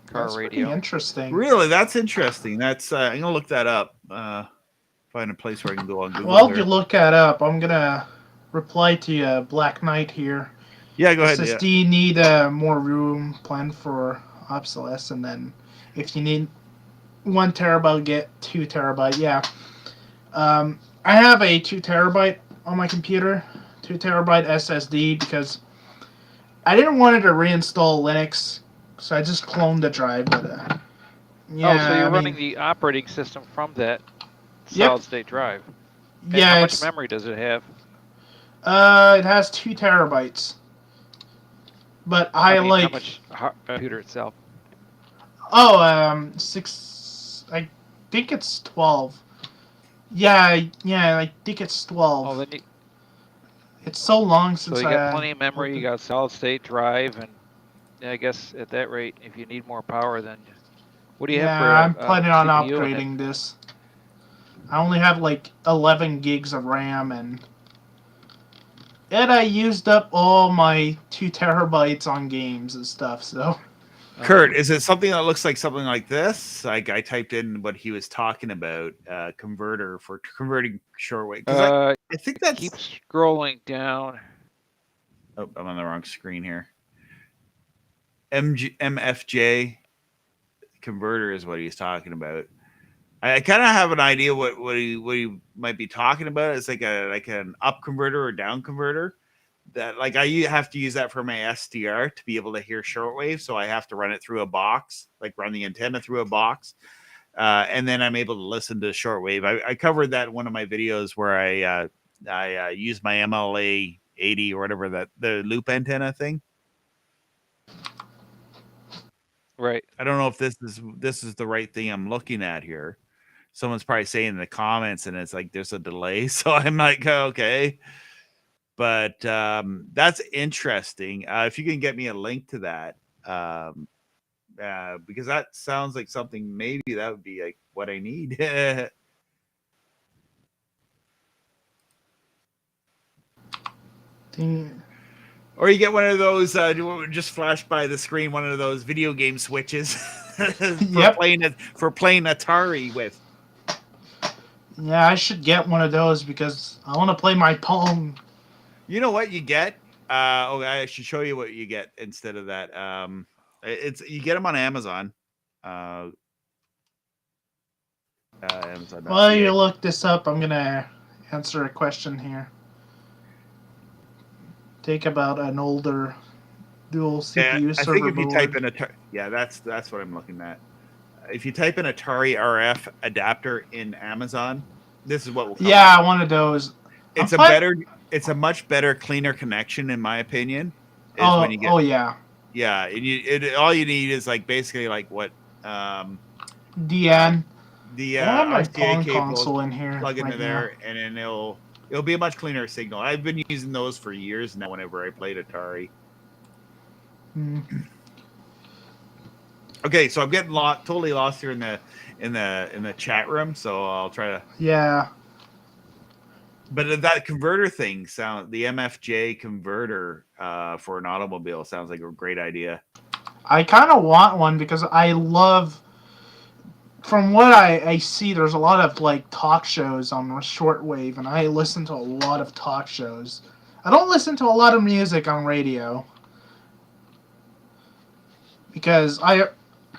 [SPEAKER 3] car
[SPEAKER 2] That's
[SPEAKER 3] radio.
[SPEAKER 2] Pretty interesting.
[SPEAKER 1] Really, that's interesting. That's I'm gonna look that up. Find a place where I can go on Google.
[SPEAKER 2] Well, if you look that up, I'm gonna reply to you, Black Knight here.
[SPEAKER 1] Yeah, go ahead.
[SPEAKER 2] Says, do you need more room planned for obsolescence? And then if you need 1 terabyte, get 2 terabyte. Yeah. I have a 2 terabyte on my computer, 2 terabyte SSD, because I didn't want to reinstall Linux, so I just cloned the drive. But
[SPEAKER 3] yeah, so you're running the operating system from that solid-state drive. And
[SPEAKER 2] yeah.
[SPEAKER 3] How much memory does it have?
[SPEAKER 2] It has 2 terabytes. But
[SPEAKER 3] how much computer itself?
[SPEAKER 2] Oh, 6. I think it's 12. Yeah. I think it's 12.
[SPEAKER 3] Oh, then
[SPEAKER 2] it's so long since
[SPEAKER 3] So you got plenty of memory, you got solid-state drive, and I guess at that rate, if you need more power, then what do you have for
[SPEAKER 2] I'm planning on
[SPEAKER 3] CPU
[SPEAKER 2] upgrading this. I only have like 11 gigs of RAM, and I used up all my 2 terabytes on games and stuff, so...
[SPEAKER 1] Kurt, is it something that looks like something like this? Like I typed in what he was talking about, converter for converting shortwave. I think that's...
[SPEAKER 3] Keep scrolling down.
[SPEAKER 1] Oh, I'm on the wrong screen here. MFJ converter is what he's talking about. I kind of have an idea what he might be talking about. It's like an up converter or down converter. That like I have to use that for my SDR to be able to hear shortwave, so I have to run it through a box, like run the antenna through a box, and then I'm able to listen to shortwave. I covered that in one of my videos where I use my MLA 80 or whatever the loop antenna thing.
[SPEAKER 3] Right.
[SPEAKER 1] I don't know if this is the right thing I'm looking at here. Someone's probably saying in the comments, and it's like there's a delay, so I'm like, okay. But that's interesting. If you can get me a link to that, because that sounds like something maybe that would be like what I need. Or you get one of those, just flash by the screen, one of those video game switches for playing Atari with.
[SPEAKER 2] Yeah, I should get one of those because I want to play my Pong.
[SPEAKER 1] You know what you get? I should show you what you get instead of that. It's you get them on Amazon. Amazon.ca.
[SPEAKER 2] While you look this up, I'm gonna answer a question here. Take about an older dual CPU
[SPEAKER 1] I
[SPEAKER 2] server
[SPEAKER 1] think if you
[SPEAKER 2] board.
[SPEAKER 1] type in that's what I'm looking at. If you type in Atari RF adapter in Amazon, this is what will come
[SPEAKER 2] Yeah,
[SPEAKER 1] up.
[SPEAKER 2] one of those.
[SPEAKER 1] It's a much better, cleaner connection, in my opinion. Is when you get
[SPEAKER 2] yeah.
[SPEAKER 1] Yeah, and all you need is like basically like what
[SPEAKER 2] DN.
[SPEAKER 1] the
[SPEAKER 2] I don't have my
[SPEAKER 1] RCA
[SPEAKER 2] Pong
[SPEAKER 1] cable,
[SPEAKER 2] console in here
[SPEAKER 1] plug into
[SPEAKER 2] right now.
[SPEAKER 1] there, and then it'll be a much cleaner signal. I've been using those for years now. Whenever I played Atari. Okay, so I'm getting totally lost here in the chat room. So I'll try to.
[SPEAKER 2] Yeah.
[SPEAKER 1] But that converter thing the MFJ converter for an automobile sounds like a great idea.
[SPEAKER 2] I kind of want one because I love. From what I see, there's a lot of like talk shows on shortwave, and I listen to a lot of talk shows. I don't listen to a lot of music on radio because I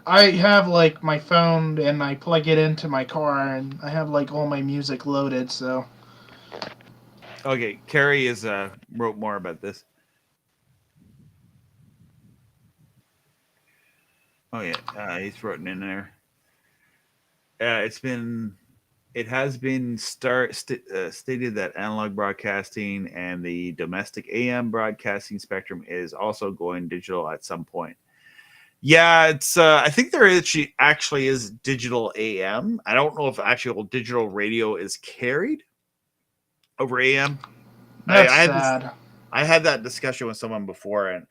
[SPEAKER 2] have like my phone and I plug it into my car and I have like all my music loaded. So
[SPEAKER 1] Okay, Carrie wrote more about this. Oh yeah, he's written in there. It has been stated that analog broadcasting and the domestic AM broadcasting spectrum is also going digital at some point. Yeah, it's. I think there actually is digital AM. I don't know if actual digital radio is carried over AM.
[SPEAKER 2] that's
[SPEAKER 1] I
[SPEAKER 2] sad.
[SPEAKER 1] I had that discussion with someone before, and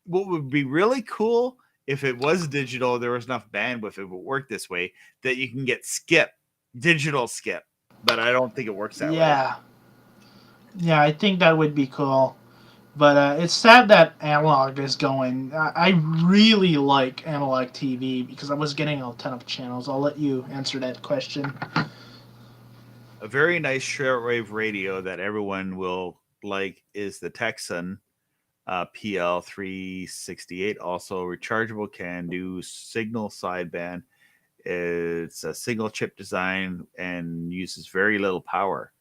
[SPEAKER 1] what would be really cool if it was digital, there was enough bandwidth, it would work this way, that you can get digital skip. But I don't think it works that way.
[SPEAKER 2] Yeah, I think that would be cool. But it's sad that analog is going. I really like analog TV because I was getting a ton of channels. I'll let you answer that question.
[SPEAKER 1] A very nice shortwave radio that everyone will like is the Texan PL368. Also rechargeable, can do signal sideband. It's a single chip design and uses very little power.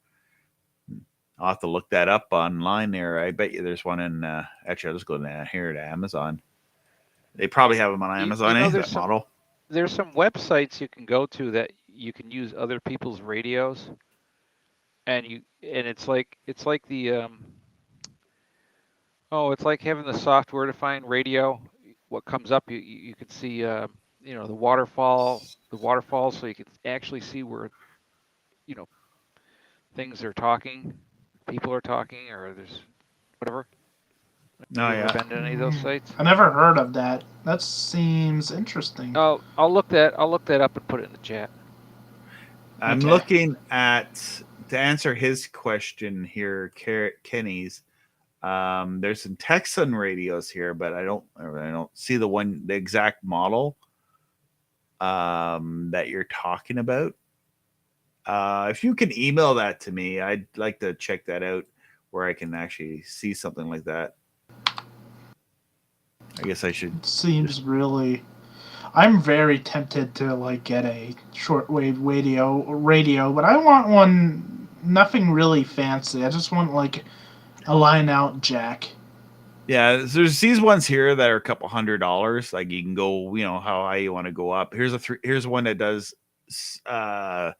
[SPEAKER 1] I'll have to look that up online there. I bet you there's one in. Actually, I'll just go down here to Amazon. They probably have them on Amazon. That model.
[SPEAKER 3] There's some websites you can go to that you can use other people's radios, and it's like the it's like having the software defined radio. What comes up, you can see the waterfall, so you can actually see where things are talking, people are talking, or there's whatever.
[SPEAKER 1] Oh yeah.
[SPEAKER 3] Been to any of those sites?
[SPEAKER 2] I never heard of that. That seems interesting.
[SPEAKER 3] I'll look that up and put it in the chat.
[SPEAKER 1] I'm looking at to answer his question here, Kenny's. There's some Texan radios here, but I don't see the exact model that you're talking about. If you can email that to me, I'd like to check that out where I can actually see something like that. I guess I should.
[SPEAKER 2] It seems really. I'm very tempted to like get a shortwave radio, but I want one. Nothing really fancy. I just want like a line out jack.
[SPEAKER 1] Yeah, there's these ones here that are a couple $100. Like you can go, how high you want to go up. Here's one that does sideband,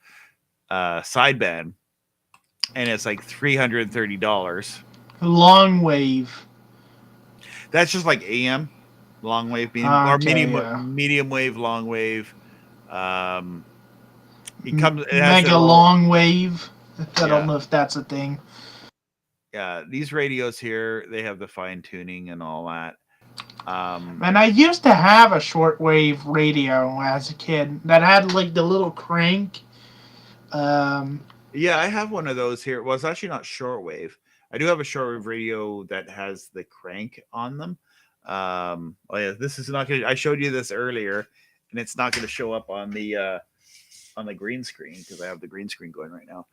[SPEAKER 1] and it's like $330.
[SPEAKER 2] Long wave.
[SPEAKER 1] That's just like AM, long wave, medium wave, long wave. It has
[SPEAKER 2] mega long wave. I don't know if that's a thing.
[SPEAKER 1] Yeah, these radios here, they have the fine tuning and all that.
[SPEAKER 2] And I used to have a shortwave radio as a kid that had like the little crank.
[SPEAKER 1] Yeah, I have one of those here. Well, it's actually not shortwave. I do have a shortwave radio that has the crank on them. This is not going to. I showed you this earlier, and it's not going to show up on the green screen because I have the green screen going right now.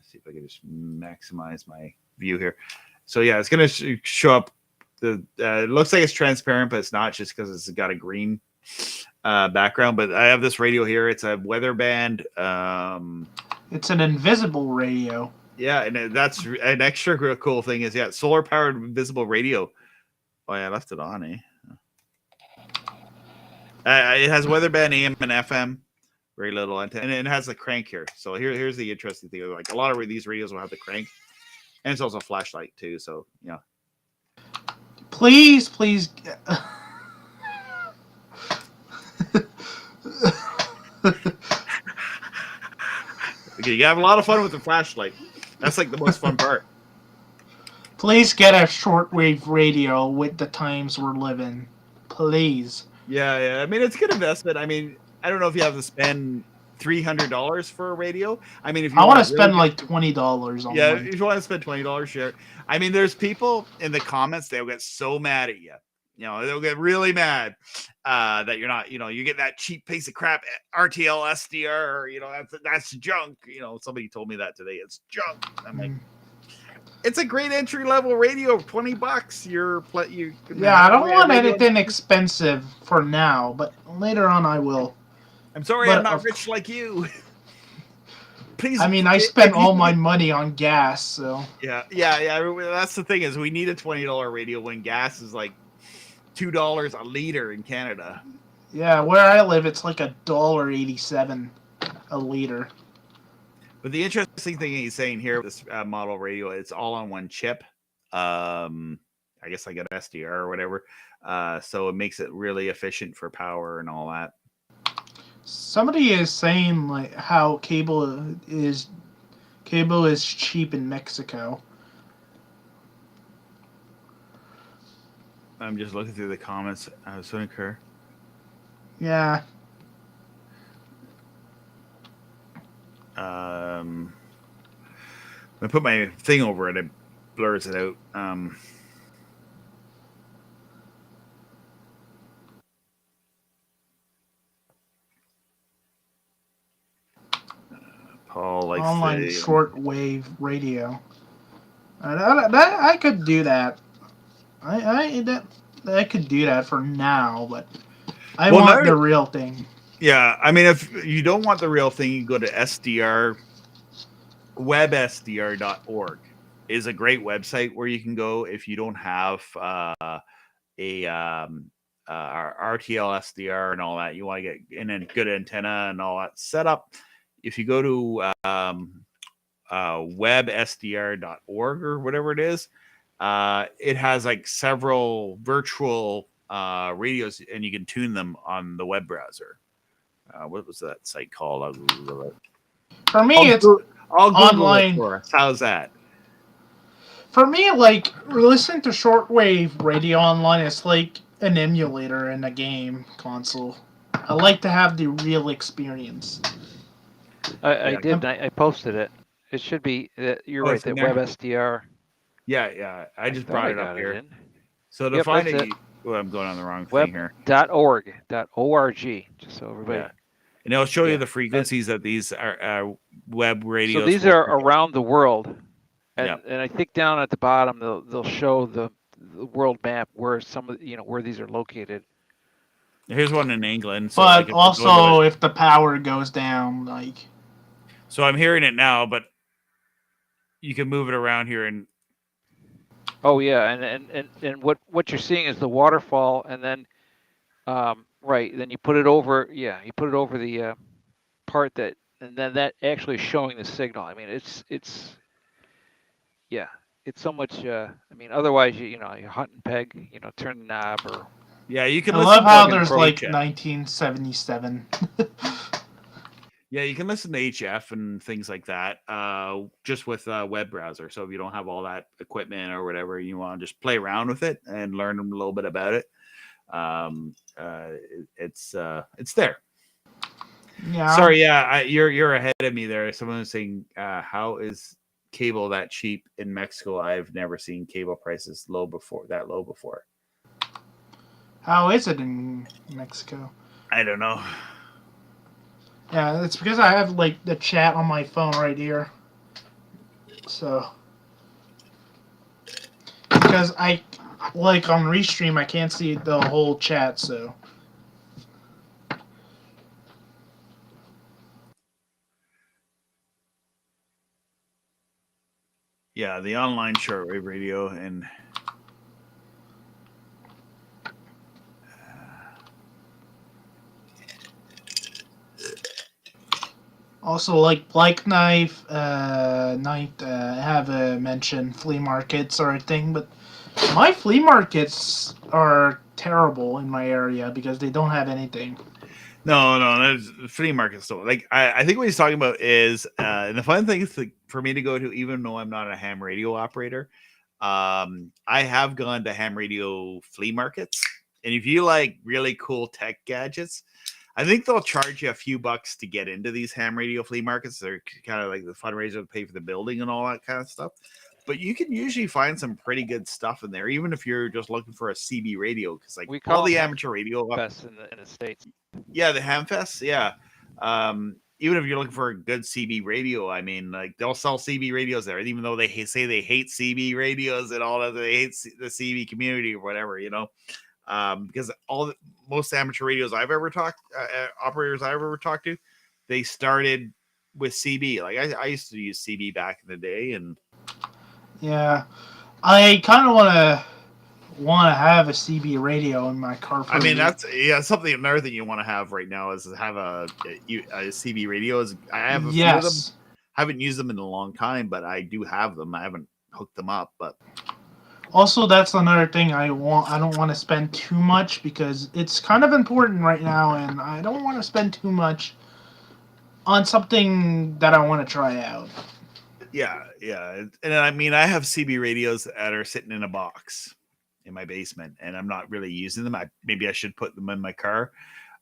[SPEAKER 1] See if I can just maximize my view here. So yeah, it's going to show up it looks like it's transparent, but it's not, just because it's got a green background. But I have this radio here. It's a weather band.
[SPEAKER 2] It's an invisible radio.
[SPEAKER 1] Yeah, and that's an extra cool thing is solar powered invisible radio. Oh yeah, I left it on, eh? It has weather band AM and FM. Very little antenna, and it has a crank here. So here's the interesting thing. Like a lot of these radios will have the crank, and it's also a flashlight too. So yeah.
[SPEAKER 2] Please.
[SPEAKER 1] Okay, you have a lot of fun with the flashlight. That's like the most fun part.
[SPEAKER 2] Please get a shortwave radio with the times we're living. Please.
[SPEAKER 1] Yeah. I mean, it's a good investment. I mean, I don't know if you have to spend $300 for a radio. I mean, if you
[SPEAKER 2] I want to spend like $20 on one.
[SPEAKER 1] if you want to spend $20, sure. I mean, there's people in the comments, they'll get so mad at you. You know, they'll get really mad that you're not, you get that cheap piece of crap RTL SDR, that's junk. Somebody told me that today. It's junk. I'm like, it's a great entry level radio, $20.
[SPEAKER 2] Yeah, I don't want anything expensive for now, but later on I will.
[SPEAKER 1] I'm sorry, I'm not rich like you. Please.
[SPEAKER 2] I mean, I spent all my money on gas, so.
[SPEAKER 1] Yeah. That's the thing is, we need a $20 radio when gas is like $2 a liter in Canada.
[SPEAKER 2] Yeah, where I live, it's like $1.87 a liter.
[SPEAKER 1] But the interesting thing he's saying here, this model radio, it's all on one chip. I guess like an SDR or whatever. So it makes it really efficient for power and all that.
[SPEAKER 2] Somebody is saying like how cable is cheap in Mexico.
[SPEAKER 1] I'm just looking through the comments. Sonicur.
[SPEAKER 2] Yeah.
[SPEAKER 1] I put my thing over it. It blurs it out. Paul likes
[SPEAKER 2] online shortwave radio. I could do that. I could do that for now, but I want the real thing.
[SPEAKER 1] Yeah, I mean, if you don't want the real thing, you go to SDR. WebSDR.org is a great website where you can go if you don't have RTL SDR and all that. You want to get in a good antenna and all that set up. If you go to WebSDR.org or whatever it is, it has like several virtual radios, and you can tune them on the web browser. What was that site called?
[SPEAKER 2] For me, it's online.
[SPEAKER 1] How's that?
[SPEAKER 2] For me, like listening to shortwave radio online, it's like an emulator in a game console. I like to have the real experience.
[SPEAKER 3] I did. I posted it. It should be. You're right. The WebSDR.
[SPEAKER 1] Yeah. I just brought it up here. So to find it, I'm going on the wrong thing here.
[SPEAKER 3] .org. Just so everybody.
[SPEAKER 1] Yeah. And it'll show you the frequencies that these are web radios.
[SPEAKER 3] So these are around the world, and I think down at the bottom they'll show the world map where some of where these are located.
[SPEAKER 1] Here's one in England. So
[SPEAKER 2] but also, if the power goes down, like.
[SPEAKER 1] So I'm hearing it now, but you can move it around here and.
[SPEAKER 3] Oh yeah, and what you're seeing is the waterfall, and then, right, then you put it over. Yeah, you put it over the part that, and then that actually is showing the signal. I mean, it's so much. I mean, otherwise you hunt and peg, turn the knob or.
[SPEAKER 1] Yeah, you can.
[SPEAKER 2] I love how there's like 1977.
[SPEAKER 1] Yeah, you can listen to HF and things like that, just with a web browser. So if you don't have all that equipment or whatever, you want to just play around with it and learn a little bit about it. It's there.
[SPEAKER 2] Yeah.
[SPEAKER 1] Sorry, you're ahead of me there. Someone was saying, how is cable that cheap in Mexico? I've never seen cable prices low before.
[SPEAKER 2] How is it in Mexico?
[SPEAKER 1] I don't know.
[SPEAKER 2] Yeah, it's because I have like the chat on my phone right here. So because I like on Restream, I can't see the whole chat, so.
[SPEAKER 1] Yeah, the online shortwave radio and
[SPEAKER 2] Also, like Black Knife, have mentioned flea markets are a thing, but my flea markets are terrible in my area because they don't have anything.
[SPEAKER 1] no, there's flea market still. Like I think what he's talking about is, and the fun thing is like, for me to go to, even though I'm not a ham radio operator, I have gone to ham radio flea markets, and if you like really cool tech gadgets, I think they'll charge you a few bucks to get into these ham radio flea markets. They're kind of like the fundraiser to pay for the building and all that kind of stuff. But you can usually find some pretty good stuff in there, even if you're just looking for a CB radio, because like
[SPEAKER 3] We
[SPEAKER 1] all
[SPEAKER 3] call
[SPEAKER 1] the
[SPEAKER 3] them
[SPEAKER 1] amateur radio,
[SPEAKER 3] best in the States.
[SPEAKER 1] yeah, the Hamfest, yeah. Even if you're looking for a good CB radio, I mean, like they'll sell CB radios there, even though they say they hate CB radios and all that, they hate the CB community or whatever, you know. Because most amateur radios I've ever operators I've ever talked to, they started with CB. Like I used to use CB back in the day, and
[SPEAKER 2] Yeah, I kind of want to have a CB radio in my car.
[SPEAKER 1] I mean, that's another thing you want to have right now is have a CB radios. I have a few of them. Haven't used them in a long time, but I do have them. I haven't hooked them up, but
[SPEAKER 2] also that's another thing I don't want to spend too much because it's kind of important right now, and I don't want to spend too much on something that I want to try out.
[SPEAKER 1] Yeah, and I mean, I have CB radios that are sitting in a box in my basement, and I'm not really using them. Maybe I should put them in my car.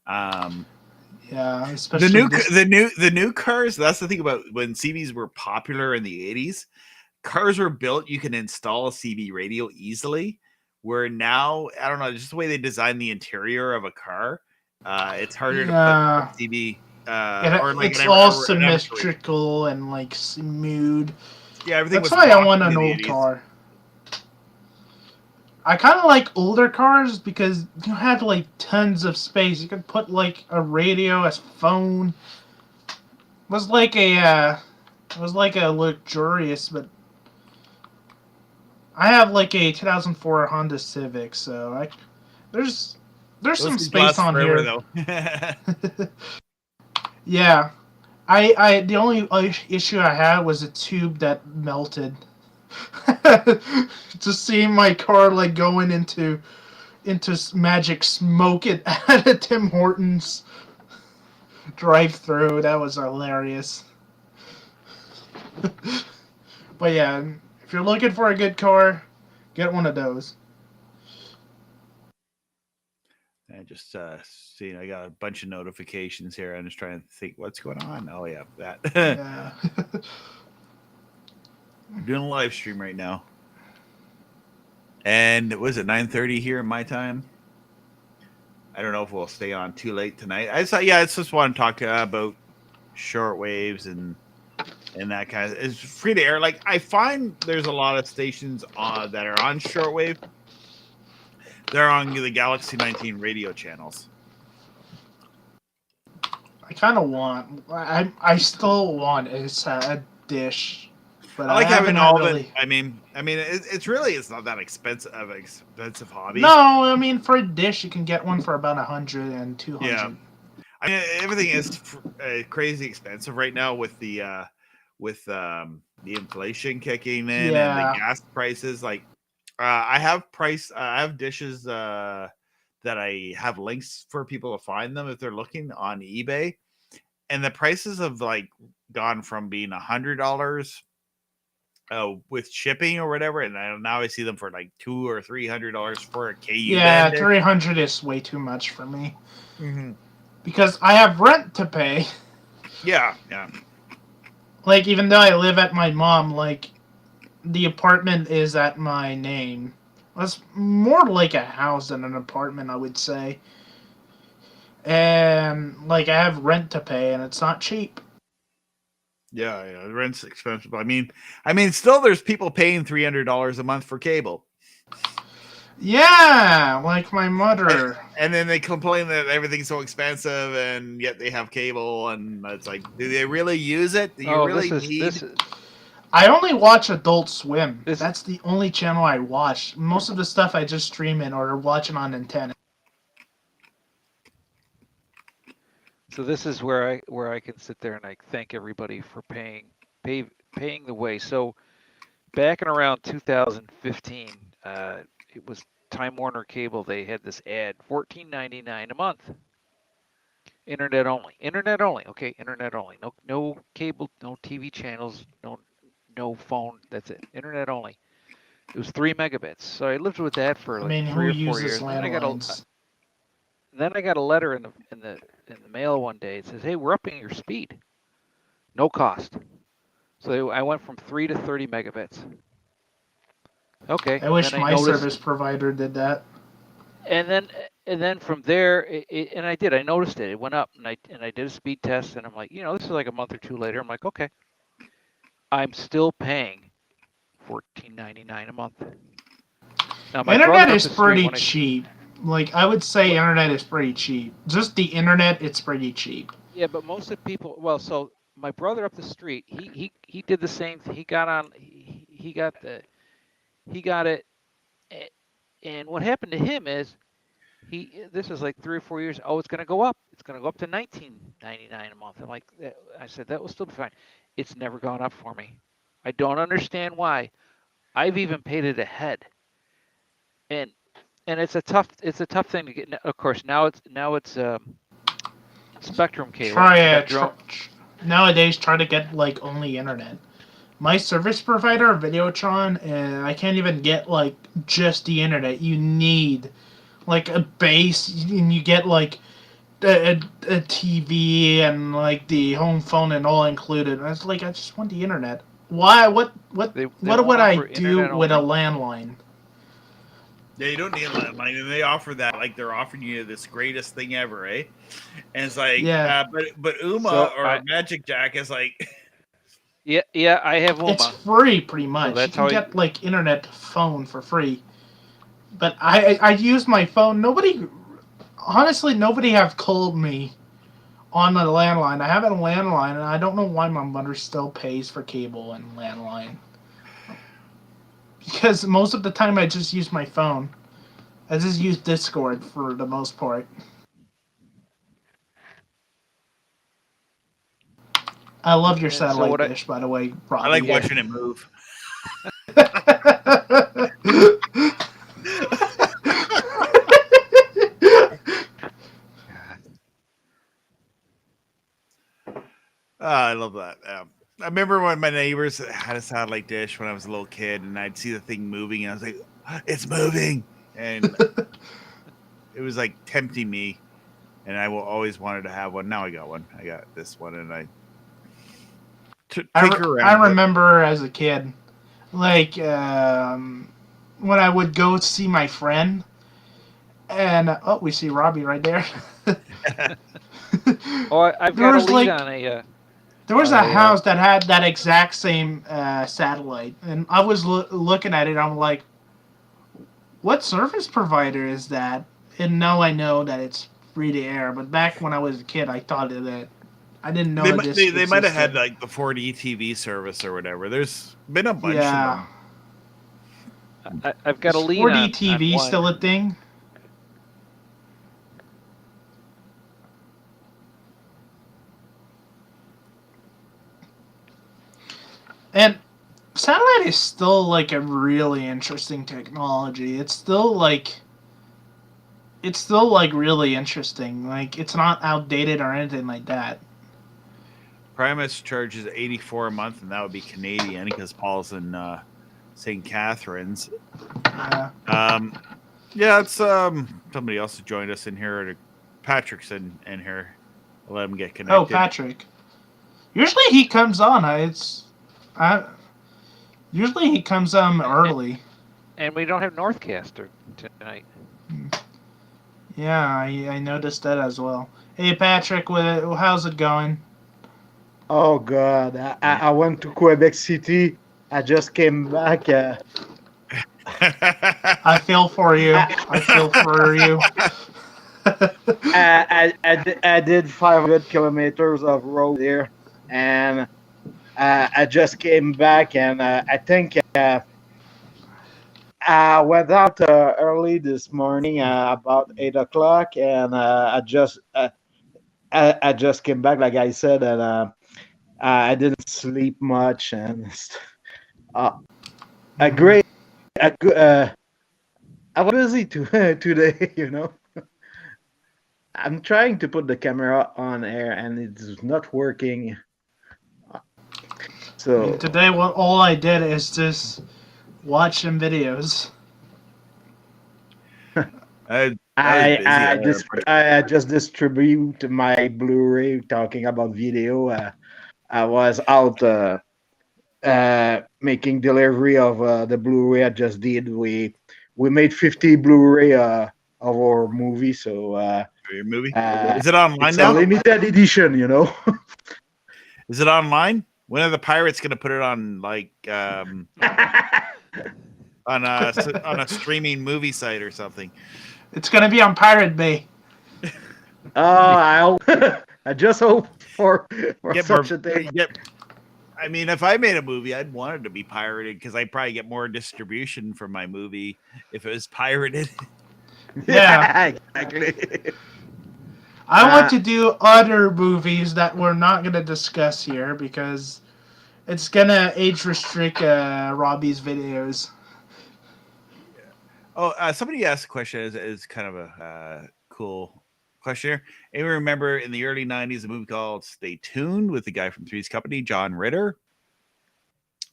[SPEAKER 2] Yeah, especially
[SPEAKER 1] the new cars. That's the thing about when CBs were popular in the 80s. Cars were built, you can install a CB radio easily. Where now, I don't know, just the way they design the interior of a car, it's harder to put CB. Or like
[SPEAKER 2] it's all symmetrical and like smooth.
[SPEAKER 1] Yeah, everything.
[SPEAKER 2] That's why I want an old car. I kind of like older cars because you have like tons of space. You can put like a radio, a phone. It was like a luxurious, but I have like a 2004 Honda Civic, so there's some space on here.
[SPEAKER 1] Though.
[SPEAKER 2] Yeah, I the only issue I had was a tube that melted. Just seeing my car like going into magic smoke at a Tim Hortons drive-through, that was hilarious. But yeah, if you're looking for a good car, get one of those.
[SPEAKER 1] I just see I got a bunch of notifications here. I'm just trying to think what's going on. Oh yeah, that.
[SPEAKER 2] Yeah.
[SPEAKER 1] I'm doing a live stream right now. And was it 9:30 here in my time? I don't know if we'll stay on too late tonight. I just want to talk about shortwaves and that kind of. It's free to air. Like I find there's a lot of stations that are on shortwave. They're on the Galaxy 19 radio channels.
[SPEAKER 2] I kind of want. I still want a dish. But
[SPEAKER 1] I like having all of it. I mean, it's not that expensive hobby.
[SPEAKER 2] No, I mean for a dish you can get one for about 100 and 200.
[SPEAKER 1] Yeah, I mean everything is crazy expensive right now with the inflation kicking in and the gas prices. Like I have dishes that I have links for people to find them if they're looking on eBay, and the prices have like gone from being $100. With shipping or whatever, and now I see them for like $200 or $300 for a KU.
[SPEAKER 2] Yeah, 300 is way too much for me. Mm-hmm. Because I have rent to pay.
[SPEAKER 1] Yeah.
[SPEAKER 2] Like even though I live at my mom, like the apartment is at my name. It's more like a house than an apartment, I would say. And like I have rent to pay, and it's not cheap.
[SPEAKER 1] Yeah, the rent's expensive. I mean, still there's people paying $300 a month for cable.
[SPEAKER 2] Yeah, like my mother.
[SPEAKER 1] And then they complain that everything's so expensive, and yet they have cable, and it's like, do they really use it? Do you
[SPEAKER 3] Oh,
[SPEAKER 1] really need?
[SPEAKER 2] I only watch Adult Swim.
[SPEAKER 3] this.
[SPEAKER 2] That's the only channel I watch. Most of the stuff I just stream it or watch it on Nintendo.
[SPEAKER 3] So this is where I can sit there and I thank everybody for paying the way. So back in around 2015, it was Time Warner Cable. They had this ad, $14.99 a month, internet only. Internet only. Okay, internet only. No cable, no TV channels, no phone. That's it. Internet only. It was 3 megabits. So I lived with that for
[SPEAKER 2] I
[SPEAKER 3] like
[SPEAKER 2] mean, who
[SPEAKER 3] 3 or 4
[SPEAKER 2] uses
[SPEAKER 3] years.
[SPEAKER 2] landlines?
[SPEAKER 3] Then I got a letter in the mail one day. It says, "Hey, we're upping your speed, no cost." So I went from 3 to 30 megabits. Okay.
[SPEAKER 2] I wish
[SPEAKER 3] Then I
[SPEAKER 2] my
[SPEAKER 3] noticed,
[SPEAKER 2] service provider did that.
[SPEAKER 3] and then from there, and I did. I noticed it. It went up, and I did a speed test, and I'm like, this is like a month or two later. I'm like, okay, I'm still paying $14.99 a month. Now my
[SPEAKER 2] Internet
[SPEAKER 3] brother up
[SPEAKER 2] is
[SPEAKER 3] the street
[SPEAKER 2] pretty
[SPEAKER 3] when I
[SPEAKER 2] cheap. Like, I would say internet is pretty cheap. Just the internet, it's pretty cheap.
[SPEAKER 3] Yeah, but most of the people, well, so my brother up the street, he did the same thing. He got on, he got it, and what happened to him is this was like 3 or 4 years. Oh, it's going to go up. It's going to go up to $19.99 a month. I'm like, I said that will still be fine. It's never gone up for me. I don't understand why. I've even paid it ahead, and it's a tough thing to get. Of course, now it's Spectrum cable. I got
[SPEAKER 2] Nowadays, try to get like only internet. My service provider, Videotron, and I can't even get like just the internet. You need like a base, and you get like a TV and like the home phone and all included. I was like, I just want the internet. Why?
[SPEAKER 3] they
[SPEAKER 2] What
[SPEAKER 3] won't
[SPEAKER 2] would I
[SPEAKER 3] offer
[SPEAKER 2] do
[SPEAKER 3] internet
[SPEAKER 2] with a
[SPEAKER 3] only.
[SPEAKER 2] landline?
[SPEAKER 1] Yeah, you don't need a landline, and they offer that like they're offering you this greatest thing ever, eh? And it's like,
[SPEAKER 2] Yeah,
[SPEAKER 1] but Uma
[SPEAKER 3] So
[SPEAKER 1] or Magic Jack is like,
[SPEAKER 3] yeah, I have
[SPEAKER 2] it's
[SPEAKER 3] Uma.
[SPEAKER 2] free pretty
[SPEAKER 3] So
[SPEAKER 2] much. You
[SPEAKER 3] that's
[SPEAKER 2] can
[SPEAKER 3] how
[SPEAKER 2] get like internet phone for free. But I use my phone. Honestly, nobody have called me on a landline. I have a landline, and I don't know why my mother still pays for cable and landline. Because most of the time I just use my phone. I just use Discord for the most part. I love your
[SPEAKER 3] so
[SPEAKER 2] satellite
[SPEAKER 3] what
[SPEAKER 2] dish, by the way,
[SPEAKER 1] I like
[SPEAKER 2] Robbie.
[SPEAKER 1] watching it move. I love that. I remember when my neighbors had a satellite dish when I was a little kid, and I'd see the thing moving, and I was like, "It's moving!" And it was like tempting me, and I always wanted to have one. Now I got one. I got this one, and I tinker
[SPEAKER 2] I
[SPEAKER 1] around with it.
[SPEAKER 2] remember as a kid, like when I would go see my friend, and oh, we see Robbie right there.
[SPEAKER 3] Oh, I've
[SPEAKER 2] there
[SPEAKER 3] got a
[SPEAKER 2] was
[SPEAKER 3] lead
[SPEAKER 2] like
[SPEAKER 3] on a
[SPEAKER 2] there was
[SPEAKER 3] on
[SPEAKER 2] a
[SPEAKER 3] a
[SPEAKER 2] house that had that exact same satellite, and I was looking at it. I'm like, what service provider is that? And now I know that it's free to air. But back when I was a kid, I thought that I didn't know that this
[SPEAKER 1] They might have had
[SPEAKER 2] existed.
[SPEAKER 1] like the 4D TV service or whatever. There's been a bunch of
[SPEAKER 2] Yeah,
[SPEAKER 1] them.
[SPEAKER 3] I've got a
[SPEAKER 2] is
[SPEAKER 3] lead
[SPEAKER 2] 4D
[SPEAKER 3] on
[SPEAKER 2] TV
[SPEAKER 3] one.
[SPEAKER 2] still a thing? And satellite is still like a really interesting technology. It's still like really interesting. Like it's not outdated or anything like that.
[SPEAKER 1] Primus charges 84 a month, and that would be Canadian because Paul's in St. Catharines.
[SPEAKER 2] Yeah.
[SPEAKER 1] Yeah, it's somebody else who joined us in here. Patrick's in here. I'll let him get connected.
[SPEAKER 2] Oh, Patrick. Usually he comes on. Usually he comes early.
[SPEAKER 3] And we don't have Northcaster tonight.
[SPEAKER 2] Yeah, I noticed that as well. Hey Patrick, how's it going?
[SPEAKER 4] Oh God, I went to Quebec City. I just came back.
[SPEAKER 2] I feel for you. I feel for you.
[SPEAKER 4] I did 500 kilometers of road there, and I just came back, and I think I went out early this morning, about 8 o'clock, and I just came back, like I said, and I didn't sleep much, and uh, a great, a good. I was busy today, I'm trying to put the camera on air, and it's not working. So
[SPEAKER 2] Today, all I did is just watch some videos.
[SPEAKER 1] I was busy there.
[SPEAKER 4] I just distribute my Blu-ray talking about video. I was out making delivery of the Blu-ray I just did. We made 50 Blu-ray of our movie, so
[SPEAKER 1] Your movie? Is it online
[SPEAKER 4] it's
[SPEAKER 1] now?
[SPEAKER 4] a limited edition,
[SPEAKER 1] Is it online? When are the pirates going to put it on, like, on a streaming movie site or something?
[SPEAKER 2] It's gonna be on Pirate Bay.
[SPEAKER 4] I just hope for
[SPEAKER 1] Get
[SPEAKER 4] such
[SPEAKER 1] more,
[SPEAKER 4] a thing.
[SPEAKER 1] I mean, if I made a movie, I'd want it to be pirated because I'd probably get more distribution from my movie if it was pirated.
[SPEAKER 2] Yeah.
[SPEAKER 4] Exactly.
[SPEAKER 2] I want to do other movies that we're not gonna discuss here because it's gonna age restrict Robbie's videos.
[SPEAKER 1] Oh, somebody asked a question is kind of a cool question here. Anyone remember in the early 90s a movie called Stay Tuned with the guy from Three's Company, John Ritter?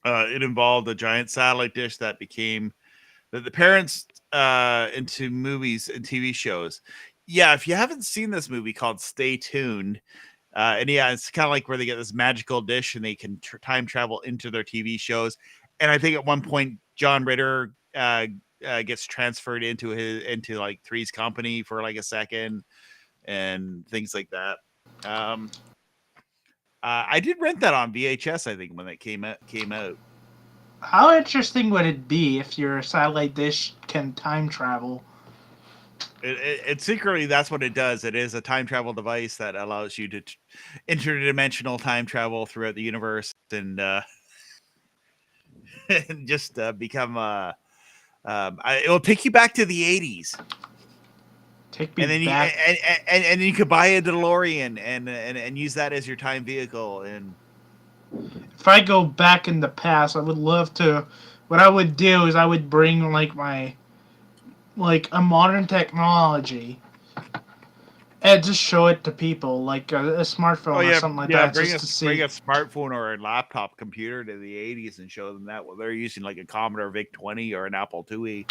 [SPEAKER 1] It involved a giant satellite dish that became the parents into movies and TV shows. Yeah, if you haven't seen this movie called Stay Tuned, and yeah, it's kind of like where they get this magical dish and they can time travel into their TV shows. And I think at one point John Ritter gets transferred into like Three's Company for like a second and things like that. I did rent that on VHS, I think, when it came out.
[SPEAKER 2] How interesting would it be if your satellite dish can time travel?
[SPEAKER 1] It secretly, that's what it does. It is a time travel device that allows you to interdimensional time travel throughout the universe and and just become it will take you back to the 80s.
[SPEAKER 2] Take me
[SPEAKER 1] And then
[SPEAKER 2] back.
[SPEAKER 1] and you could buy a DeLorean and use that as your time vehicle. And
[SPEAKER 2] If I go back in the past, I would love to. What I would do is I would bring like a modern technology and just show it to people, like a smartphone or something like that,
[SPEAKER 1] bring
[SPEAKER 2] just to see.
[SPEAKER 1] bring a smartphone or a laptop computer to the 80s and show them that. Well, they're using like a Commodore VIC-20 or an Apple IIe.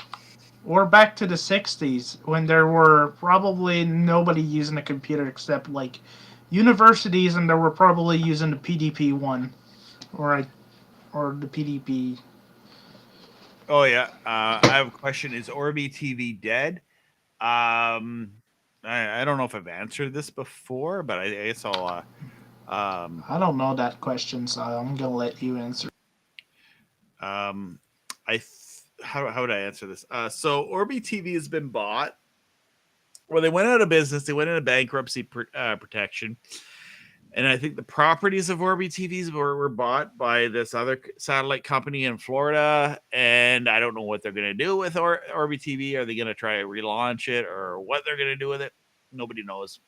[SPEAKER 2] Or back to the 60s when there were probably nobody using a computer except like universities, and they were probably using the PDP-1 or the PDP.
[SPEAKER 1] Oh yeah, I have a question. Is Orbi TV dead? I don't know if I've answered this before, but I guess I'll.
[SPEAKER 2] I don't know that question, so I'm gonna let you answer.
[SPEAKER 1] How would I answer this? So Orbi TV has been bought. Well, they went out of business. They went into bankruptcy protection. And I think the properties of Orbi TVs were bought by this other satellite company in Florida. And I don't know what they're going to do with Orbi TV. Are they going to try to relaunch it or what they're going to do with it? Nobody knows.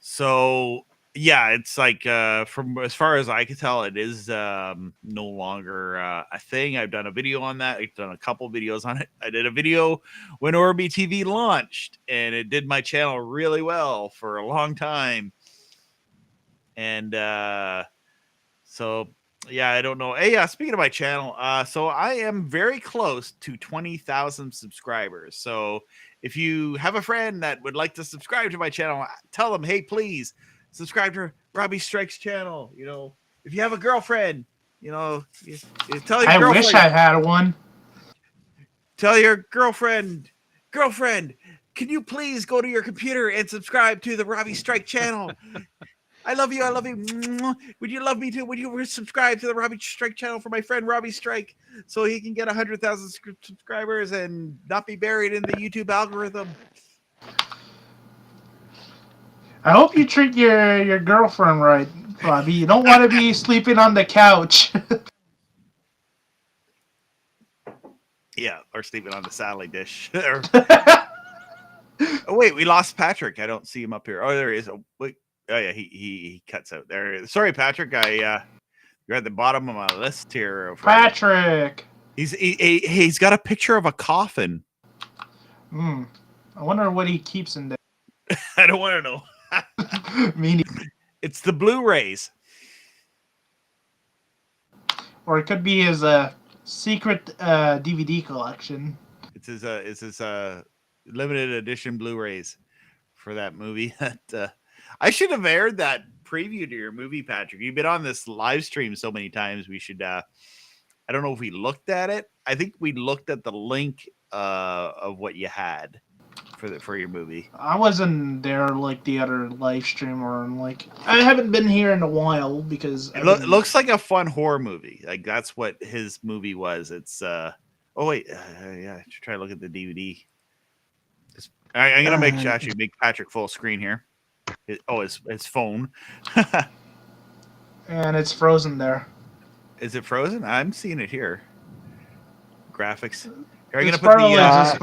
[SPEAKER 1] So, yeah, it's like from as far as I can tell, it is no longer a thing. I've done a video on that. I've done a couple videos on it. I did a video when Orbi TV launched, and it did my channel really well for a long time. And so, yeah, I don't know. Hey, speaking of my channel, so I am very close to 20,000 subscribers. So if you have a friend that would like to subscribe to my channel, tell them, hey, please subscribe to Robbie Strikes channel. You know, if you have a girlfriend, you tell your
[SPEAKER 2] I
[SPEAKER 1] girlfriend.
[SPEAKER 2] wish I had one.
[SPEAKER 1] Tell your girlfriend, can you please go to your computer and subscribe to the Robbie Strike channel? I love you. I love you. Mwah. Would you love me too? Would you subscribe to the Robbie Strike channel for my friend Robbie Strike so he can get 100,000 subscribers and not be buried in the YouTube algorithm?
[SPEAKER 2] I hope you treat your girlfriend right, Robbie. You don't want to be sleeping on the couch.
[SPEAKER 1] Yeah, or sleeping on the satellite dish. Oh wait, we lost Patrick. I don't see him up here. Oh, there he is. Oh wait. Oh yeah, he cuts out there. Sorry, Patrick. You're at the bottom of my list here.
[SPEAKER 2] Patrick.
[SPEAKER 1] He's got a picture of a coffin.
[SPEAKER 2] I wonder what he keeps in there.
[SPEAKER 1] I don't want to know. It's the Blu-rays.
[SPEAKER 2] Or it could be his secret DVD collection.
[SPEAKER 1] It's his limited edition Blu-rays for that movie. That I should have aired that preview to your movie, Patrick. You've been on this live stream so many times. We should. I don't know if we looked at it. I think we looked at the link of what you had for your movie.
[SPEAKER 2] I wasn't there like the other live stream, or like I haven't been here in a while because
[SPEAKER 1] it looks like a fun horror movie. Like that's what his movie was. It's oh wait, yeah, I should try to look at the DVD. I'm gonna make Patrick full screen here. His phone.
[SPEAKER 2] And it's frozen there.
[SPEAKER 1] Is it frozen? I'm seeing it here. Graphics. Here, I'm
[SPEAKER 2] It's
[SPEAKER 1] gonna put
[SPEAKER 2] probably
[SPEAKER 1] the
[SPEAKER 2] just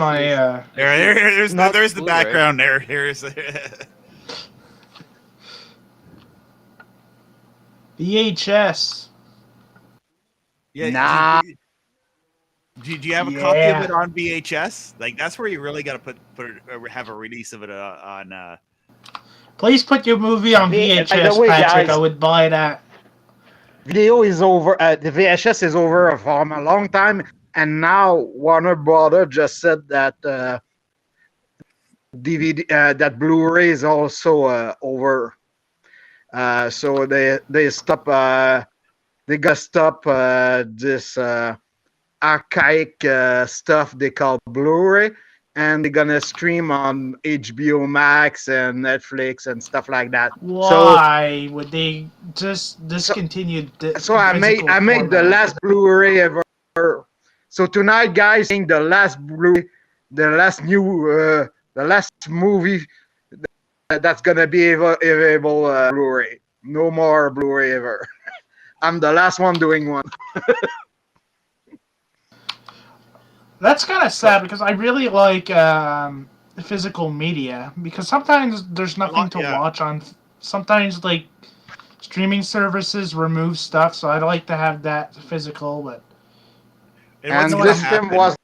[SPEAKER 2] my
[SPEAKER 1] there's the background there. Here's
[SPEAKER 2] VHS.
[SPEAKER 1] Yeah.
[SPEAKER 4] Nah.
[SPEAKER 1] Do you have a copy of it on VHS? Like that's where you really got to have a release of it on.
[SPEAKER 2] Please put your movie on VHS, Patrick. Guys, I would buy that.
[SPEAKER 4] Video is over. The VHS is over for a long time, and now Warner Brothers just said that DVD, that Blu-ray is also over. So they stop. They gotta stop this archaic stuff they call Blu-ray, and they're gonna stream on HBO Max and Netflix and stuff like that.
[SPEAKER 2] Why would they just discontinue?
[SPEAKER 4] So I made the last Blu-ray ever. So tonight, guys, seeing the last Blu-ray, the last movie that's gonna be available Blu-ray. No more Blu-ray ever. I'm the last one doing one.
[SPEAKER 2] That's kind of sad because I really like physical media, because sometimes there's nothing to watch on. Sometimes like streaming services remove stuff, so I'd like to have that physical. But
[SPEAKER 4] and this film was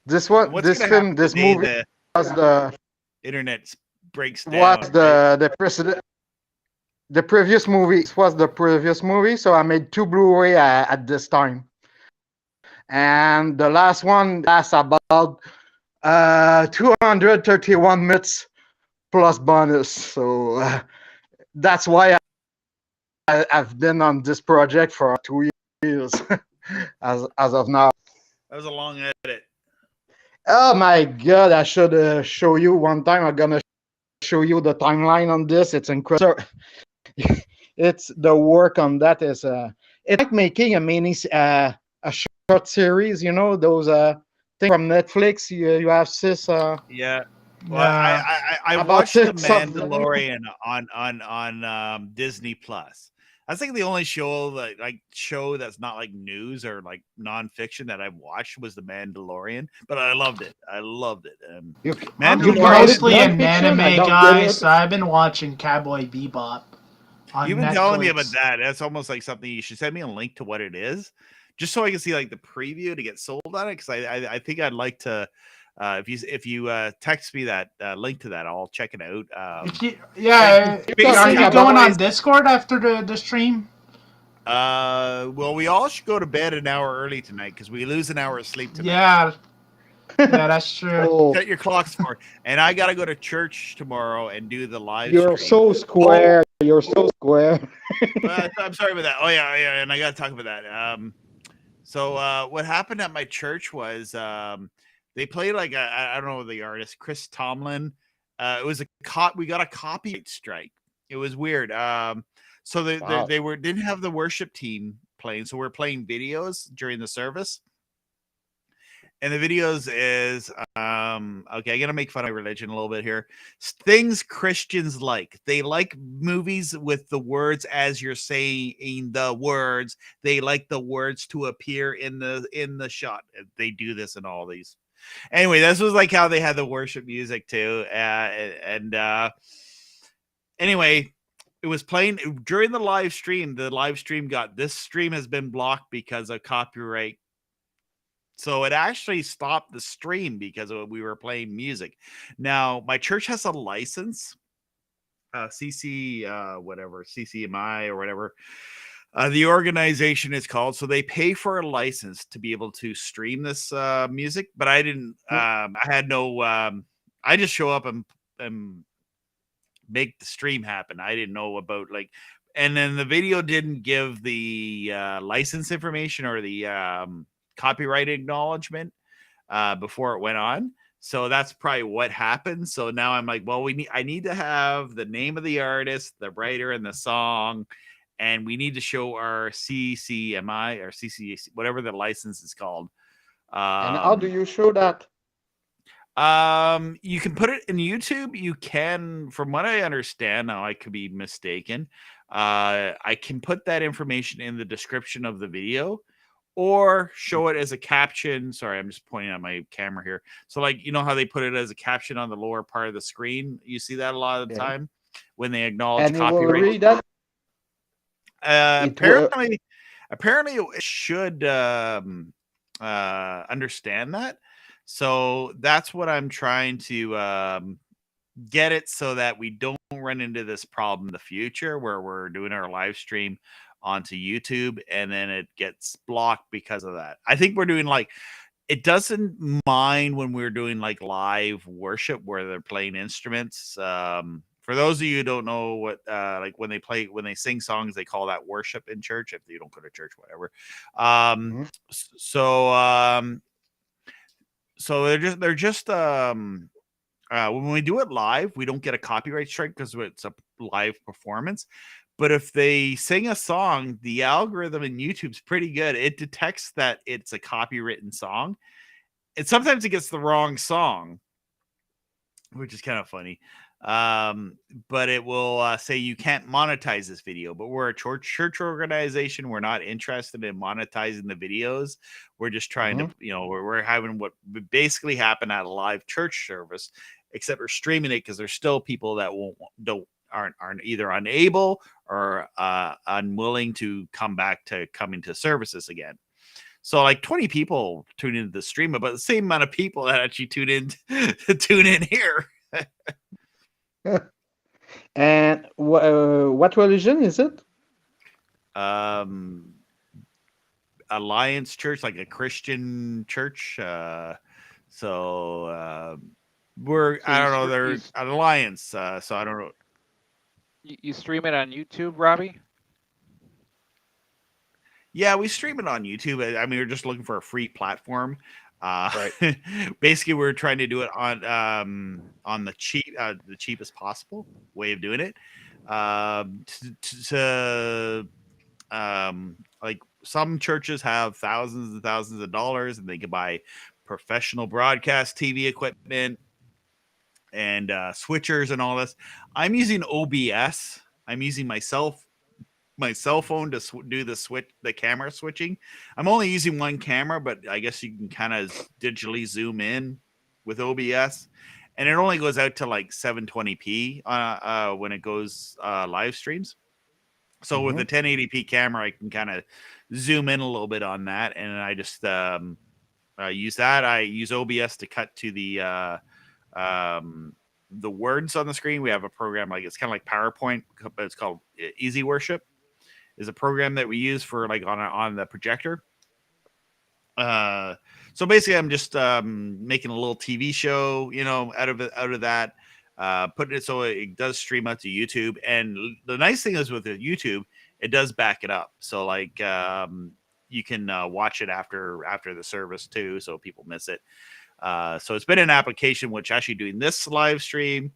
[SPEAKER 4] this movie was the
[SPEAKER 1] internet breaks down.
[SPEAKER 4] Was the precedent. The previous movie was the previous movie, so I made 2 Blu-ray at this time. And the last one lasts about 231 minutes plus bonus. So that's why I've been on this project for 2 years as of now.
[SPEAKER 1] That was a long edit.
[SPEAKER 4] Oh my God, I should show you one time. I'm gonna show you the timeline on this. It's incredible. It's the work on that is it's like making a mini a short series, you know, those things from Netflix. You have this
[SPEAKER 1] yeah. Well, I watched The Mandalorian on Disney Plus. I think the only show that's not like news or like nonfiction that I've watched was The Mandalorian, but I loved it. I'm
[SPEAKER 2] mostly an anime guy, so I've been watching Cowboy Bebop.
[SPEAKER 1] You've been telling me about that. That's almost like something you should send me a link to what it is, just so I can see like the preview to get sold on it. Because I think I'd like to. If you text me that link to that, I'll check it out. Are
[SPEAKER 2] you going on Discord after the stream?
[SPEAKER 1] Well, we all should go to bed an hour early tonight because we lose an hour of sleep tonight.
[SPEAKER 2] Yeah, that's true.
[SPEAKER 1] Set your clocks for it. And I got to go to church tomorrow and do the live
[SPEAKER 4] You're
[SPEAKER 1] stream.
[SPEAKER 4] So square. You're so square.
[SPEAKER 1] I'm sorry about that. Oh, yeah, and I got to talk about that. So what happened at my church was they played like, I don't know the artist, Chris Tomlin. It was we got a copyright strike. It was weird. So
[SPEAKER 4] Wow.
[SPEAKER 1] they didn't have the worship team playing, so we're playing videos during the service. And the videos is okay, I'm gonna make fun of religion a little bit here. Things Christians like. They like movies with the words as you're saying the words. They like the words to appear in the shot. They do this in all these. Anyway, this was like how they had the worship music too. Anyway, it was playing during the live stream. The live stream this stream has been blocked because of copyright. So it actually stopped the stream because we were playing music. Now, my church has a license, CC, whatever, CCMI or whatever. The organization is called. So they pay for a license to be able to stream this music. But I didn't, I had no, I just show up and make the stream happen. I didn't know about and then the video didn't give the license information or the copyright acknowledgement before it went on. So that's probably what happened. So now I'm like, well, I need to have the name of the artist, the writer, and the song, and we need to show our CCMI or CCAC, whatever the license is called.
[SPEAKER 4] And how do you show that?
[SPEAKER 1] You can put it in YouTube. You can, from what I understand, now I could be mistaken. I can put that information in the description of the video, or show it as a caption. Sorry, I'm just pointing at my camera here. So, like, you know how they put it as a caption on the lower part of the screen? You see that a lot of the time when they acknowledge
[SPEAKER 4] and
[SPEAKER 1] copyright.
[SPEAKER 4] You will read that?
[SPEAKER 1] Apparently it should understand that. So that's what I'm trying to get it, so that we don't run into this problem in the future where we're doing our live stream onto YouTube and then it gets blocked because of that. I think we're doing it doesn't mind when we're doing live worship where they're playing instruments. For those of you who don't know what when they sing songs, they call that worship in church. If you don't go to church, whatever. So they're just when we do it live, we don't get a copyright strike because it's a live performance. But if they sing a song, the algorithm in YouTube's pretty good. It detects that it's a copywritten song. And sometimes it gets the wrong song, which is kind of funny. But it will say you can't monetize this video. But we're a church organization. We're not interested in monetizing the videos. We're just trying to, we're having what basically happened at a live church service, except we're streaming it because there's still people that aren't either unable or unwilling to come into services again. So 20 people tune into the stream, but the same amount of people that actually tune in here.
[SPEAKER 4] And what religion is it?
[SPEAKER 1] Alliance Church, like a Christian church. We're I don't know, they're an alliance. So I don't know.
[SPEAKER 3] You stream it on YouTube, Robbie?
[SPEAKER 1] Yeah, we stream it on YouTube. I mean, we're just looking for a free platform.
[SPEAKER 4] Right.
[SPEAKER 1] Basically, we're trying to do it on the cheapest possible way of doing it. Like some churches have thousands and thousands of dollars, and they can buy professional broadcast TV equipment and switchers and all this. I'm using OBS. I'm using my cell phone to do the camera switching. I'm only using one camera, but I guess you can kind of digitally zoom in with OBS, and it only goes out to 720p when it goes live streams. So with the 1080p camera, I can kind of zoom in a little bit on that, and I just use that. I use OBS to cut to the words on the screen. We have a program it's kind of like PowerPoint, but it's called Easy Worship. Is a program that we use for on the projector. So basically, I'm just making a little TV show, out of that, putting it so it does stream out to YouTube. And the nice thing is with the YouTube, it does back it up. So you can watch it after the service too, so people miss it. So it's been an application which actually doing this live stream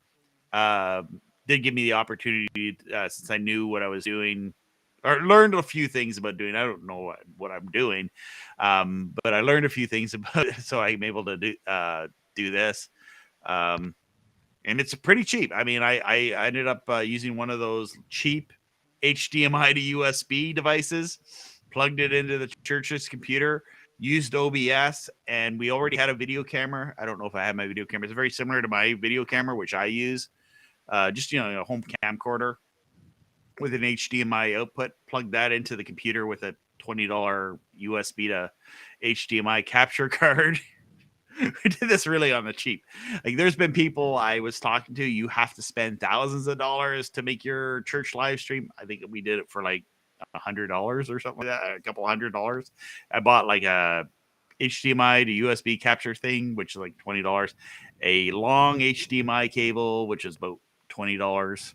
[SPEAKER 1] did give me the opportunity, since I knew what I was doing, or learned a few things about doing. I don't know what I'm doing, but I learned a few things about it, so I'm able to do this. Um, and it's pretty cheap. I mean, I ended up using one of those cheap HDMI to USB devices, plugged it into the church's computer, used OBS, and we already had a video camera. I don't know if I have my video camera. It's very similar to my video camera, which I use. Just a home camcorder with an HDMI output. Plug that into the computer with a $20 USB to HDMI capture card. We did this really on the cheap. Like, there's been people I was talking to, you have to spend thousands of dollars to make your church live stream. I think we did it for like $100 or something like that, a couple $100. I bought like a HDMI to USB capture thing, which is like $20, a long HDMI cable, which is about $20.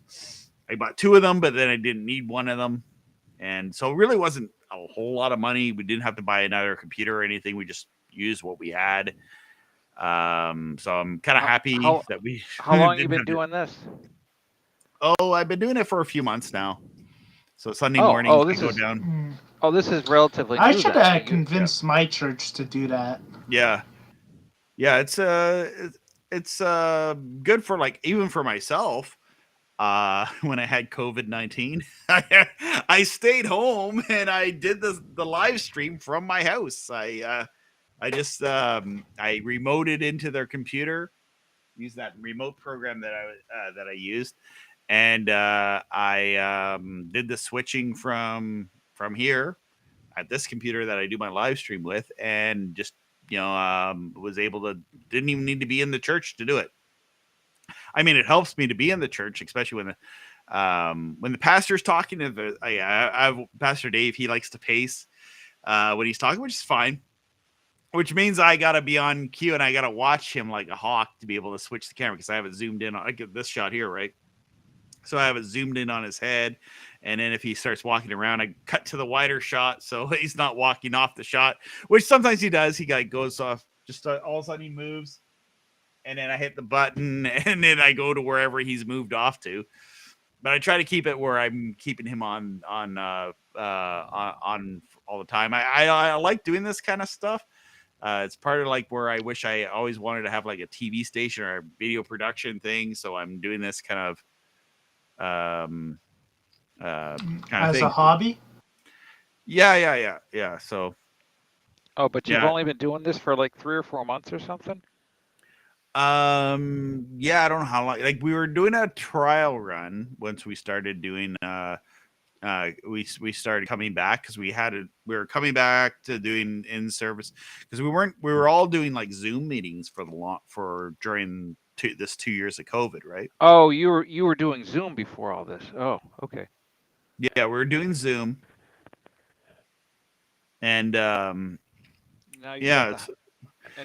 [SPEAKER 1] I bought two of them, but then I didn't need one of them. And so it really wasn't a whole lot of money. We didn't have to buy another computer or anything. We just used what we had. So I'm kind of happy that we.
[SPEAKER 3] How long you been doing this?
[SPEAKER 1] Oh, I've been doing it for a few months now. So Sunday morning, I go down.
[SPEAKER 3] Oh, this is relatively.
[SPEAKER 2] I should have convinced my church to do that.
[SPEAKER 1] Yeah, it's good for, like, even for myself. When I had COVID-19, I stayed home and I did the live stream from my house. I just I remoted into their computer, used that remote program that I used, and I did the switching from here at this computer that I do my live stream with, and just was able to, didn't even need to be in the church to do it. I mean, it helps me to be in the church, especially when the pastor's talking. I have Pastor Dave. He likes to pace when he's talking, which is fine. Which means I gotta be on cue and I gotta watch him like a hawk to be able to switch the camera, because I have it zoomed in. I get this shot here, right? So I have it zoomed in on his head, and then if he starts walking around, I cut to the wider shot so he's not walking off the shot. Which sometimes he does. He goes off. Just all of a sudden he moves. And then I hit the button, and then I go to wherever he's moved off to. But I try to keep it where I'm keeping him on all the time. I like doing this kind of stuff. It's part of like where I wish I always wanted to have like a TV station or a video production thing. So I'm doing this kind of
[SPEAKER 2] as a hobby.
[SPEAKER 1] Yeah. So.
[SPEAKER 3] Oh, but you've only been doing this for like 3 or 4 months or something?
[SPEAKER 1] I don't know how long. Like, we were doing a trial run once we started doing we started coming back, because we were coming back to doing in service, because we were all doing like Zoom meetings during this 2 years of COVID, right?
[SPEAKER 3] Oh, you were doing Zoom before all this. Oh, okay.
[SPEAKER 1] Yeah, we were doing Zoom. And
[SPEAKER 3] and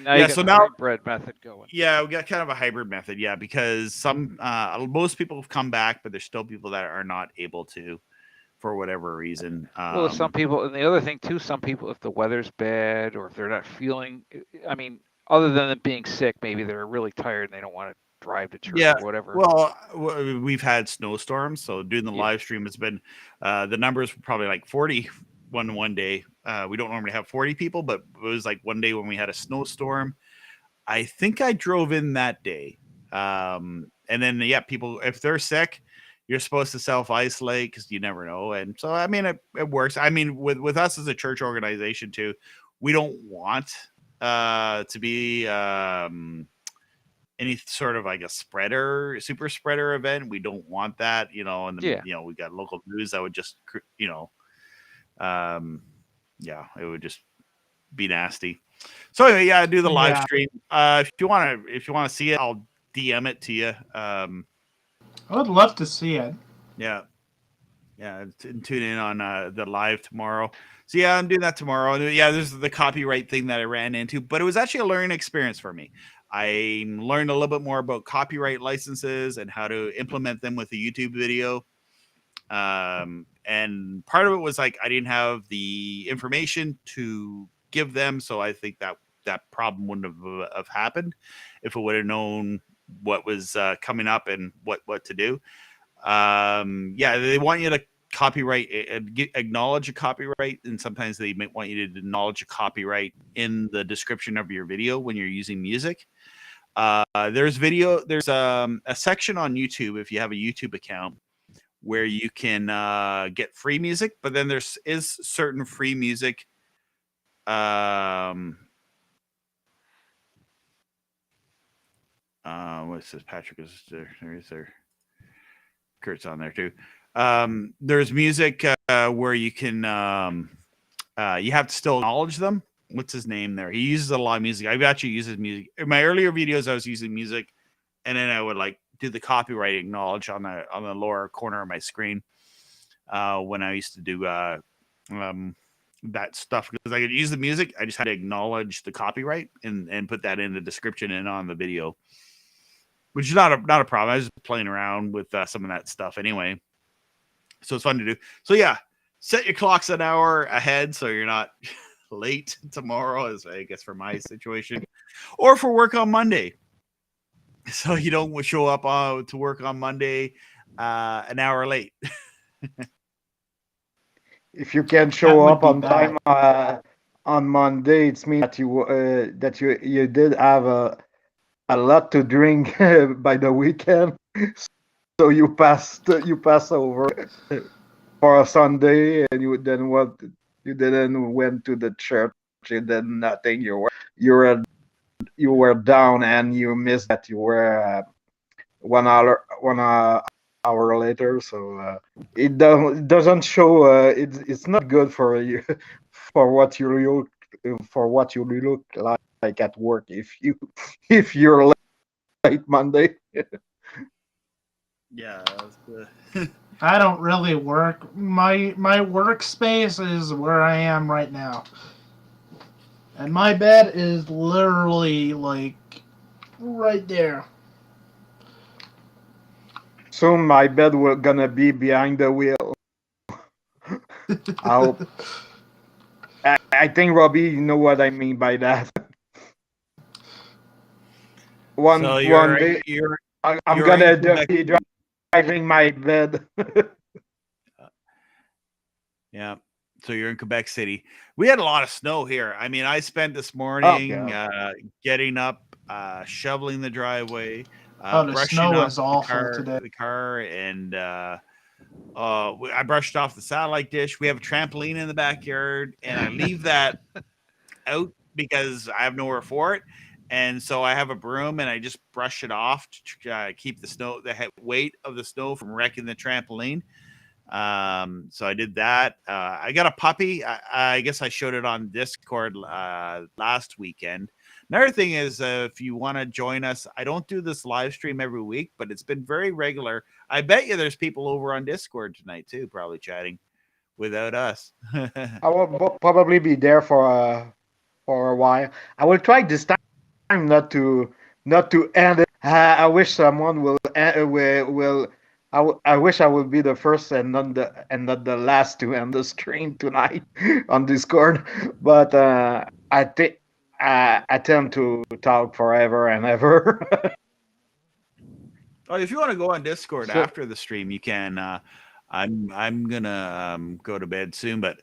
[SPEAKER 3] now you got the hybrid method going.
[SPEAKER 1] Yeah, we got kind of a hybrid method, because most people have come back, but there's still people that are not able to, for whatever reason.
[SPEAKER 3] Well, some people, and the other thing too, some people, if the weather's bad or if they're not feeling, I mean, other than them being sick, maybe they're really tired and they don't want to drive to church or whatever.
[SPEAKER 1] Well, we've had snowstorms, so doing the live stream has been, the numbers were probably like 40 one day. We don't normally have 40 people, but it was like one day when we had a snowstorm. I think I drove in that day. And then, people, if they're sick, you're supposed to self-isolate because you never know. And so, I mean, it works. I mean, with us as a church organization too, we don't want to be any sort of like a super spreader event. We don't want that, and we got local news that would just, it would just be nasty. So anyway, I do the live stream. If you want to see it, I'll DM it to you.
[SPEAKER 2] I would love to see it.
[SPEAKER 1] Yeah, tune in on the live tomorrow. So I'm doing that tomorrow. And there's the copyright thing that I ran into, but it was actually a learning experience for me. I learned a little bit more about copyright licenses and how to implement them with a YouTube video. And part of it was like I didn't have the information to give them, so I think that problem wouldn't have happened if I would have known what was coming up and what to do. Yeah, they want you to copyright, acknowledge a copyright, and sometimes they might want you to acknowledge a copyright in the description of your video when you're using music. There's a section on YouTube if you have a YouTube account where you can get free music, but then is certain free music. What's this? Patrick is there. Kurt's on there too. There's music where you can you have to still acknowledge them. What's his name there? He uses a lot of music. I've actually used his music in my earlier videos. I was using music, and then I would like do the copyright acknowledge on the lower corner of my screen when I used to do that stuff, because I could use the music. I just had to acknowledge the copyright and put that in the description and on the video, which is not a problem. I was just playing around with some of that stuff anyway, so it's fun to do. So yeah, set your clocks an hour ahead so you're not late tomorrow, as I guess for my situation, or for work on Monday, so you don't show up to work on Monday an hour late.
[SPEAKER 4] If you can show up on time on Monday, it means that you did have a lot to drink by the weekend, so you pass over for a Sunday, and you didn't went to the church. You did nothing. You were down, and you missed that you were 1 hour later. So it doesn't show. It's not good for you for what you look like at work if you're late Monday.
[SPEAKER 1] Yeah, that's good.
[SPEAKER 2] I don't really work. My workspace is where I am right now, and my bed is literally like right there.
[SPEAKER 4] Soon my bed will gonna be behind the wheel. I think, Robbie, you know what I mean by that. One day I'm gonna be driving my bed.
[SPEAKER 1] Yeah. So you're in Quebec City. We had a lot of snow here. I mean, I spent this morning getting up, shoveling the driveway,
[SPEAKER 2] the snow was awful today.
[SPEAKER 1] The car, and I brushed off the satellite dish. We have a trampoline in the backyard, and I leave that out because I have nowhere for it. And so I have a broom, and I just brush it off to keep the weight of the snow from wrecking the trampoline. So I did that. I got a puppy. I guess I showed it on Discord last weekend. Another thing is, if you want to join us, I don't do this live stream every week, but it's been very regular. I bet you there's people over on Discord tonight too, probably chatting without us.
[SPEAKER 4] I will probably be there for a while. I will try this time not to end it. I wish someone will. I wish I would be the first and not the last to end the stream tonight on Discord. But I think I tend to talk forever and ever.
[SPEAKER 1] Oh, if you want to go on Discord after the stream, you can. I'm gonna go to bed soon, but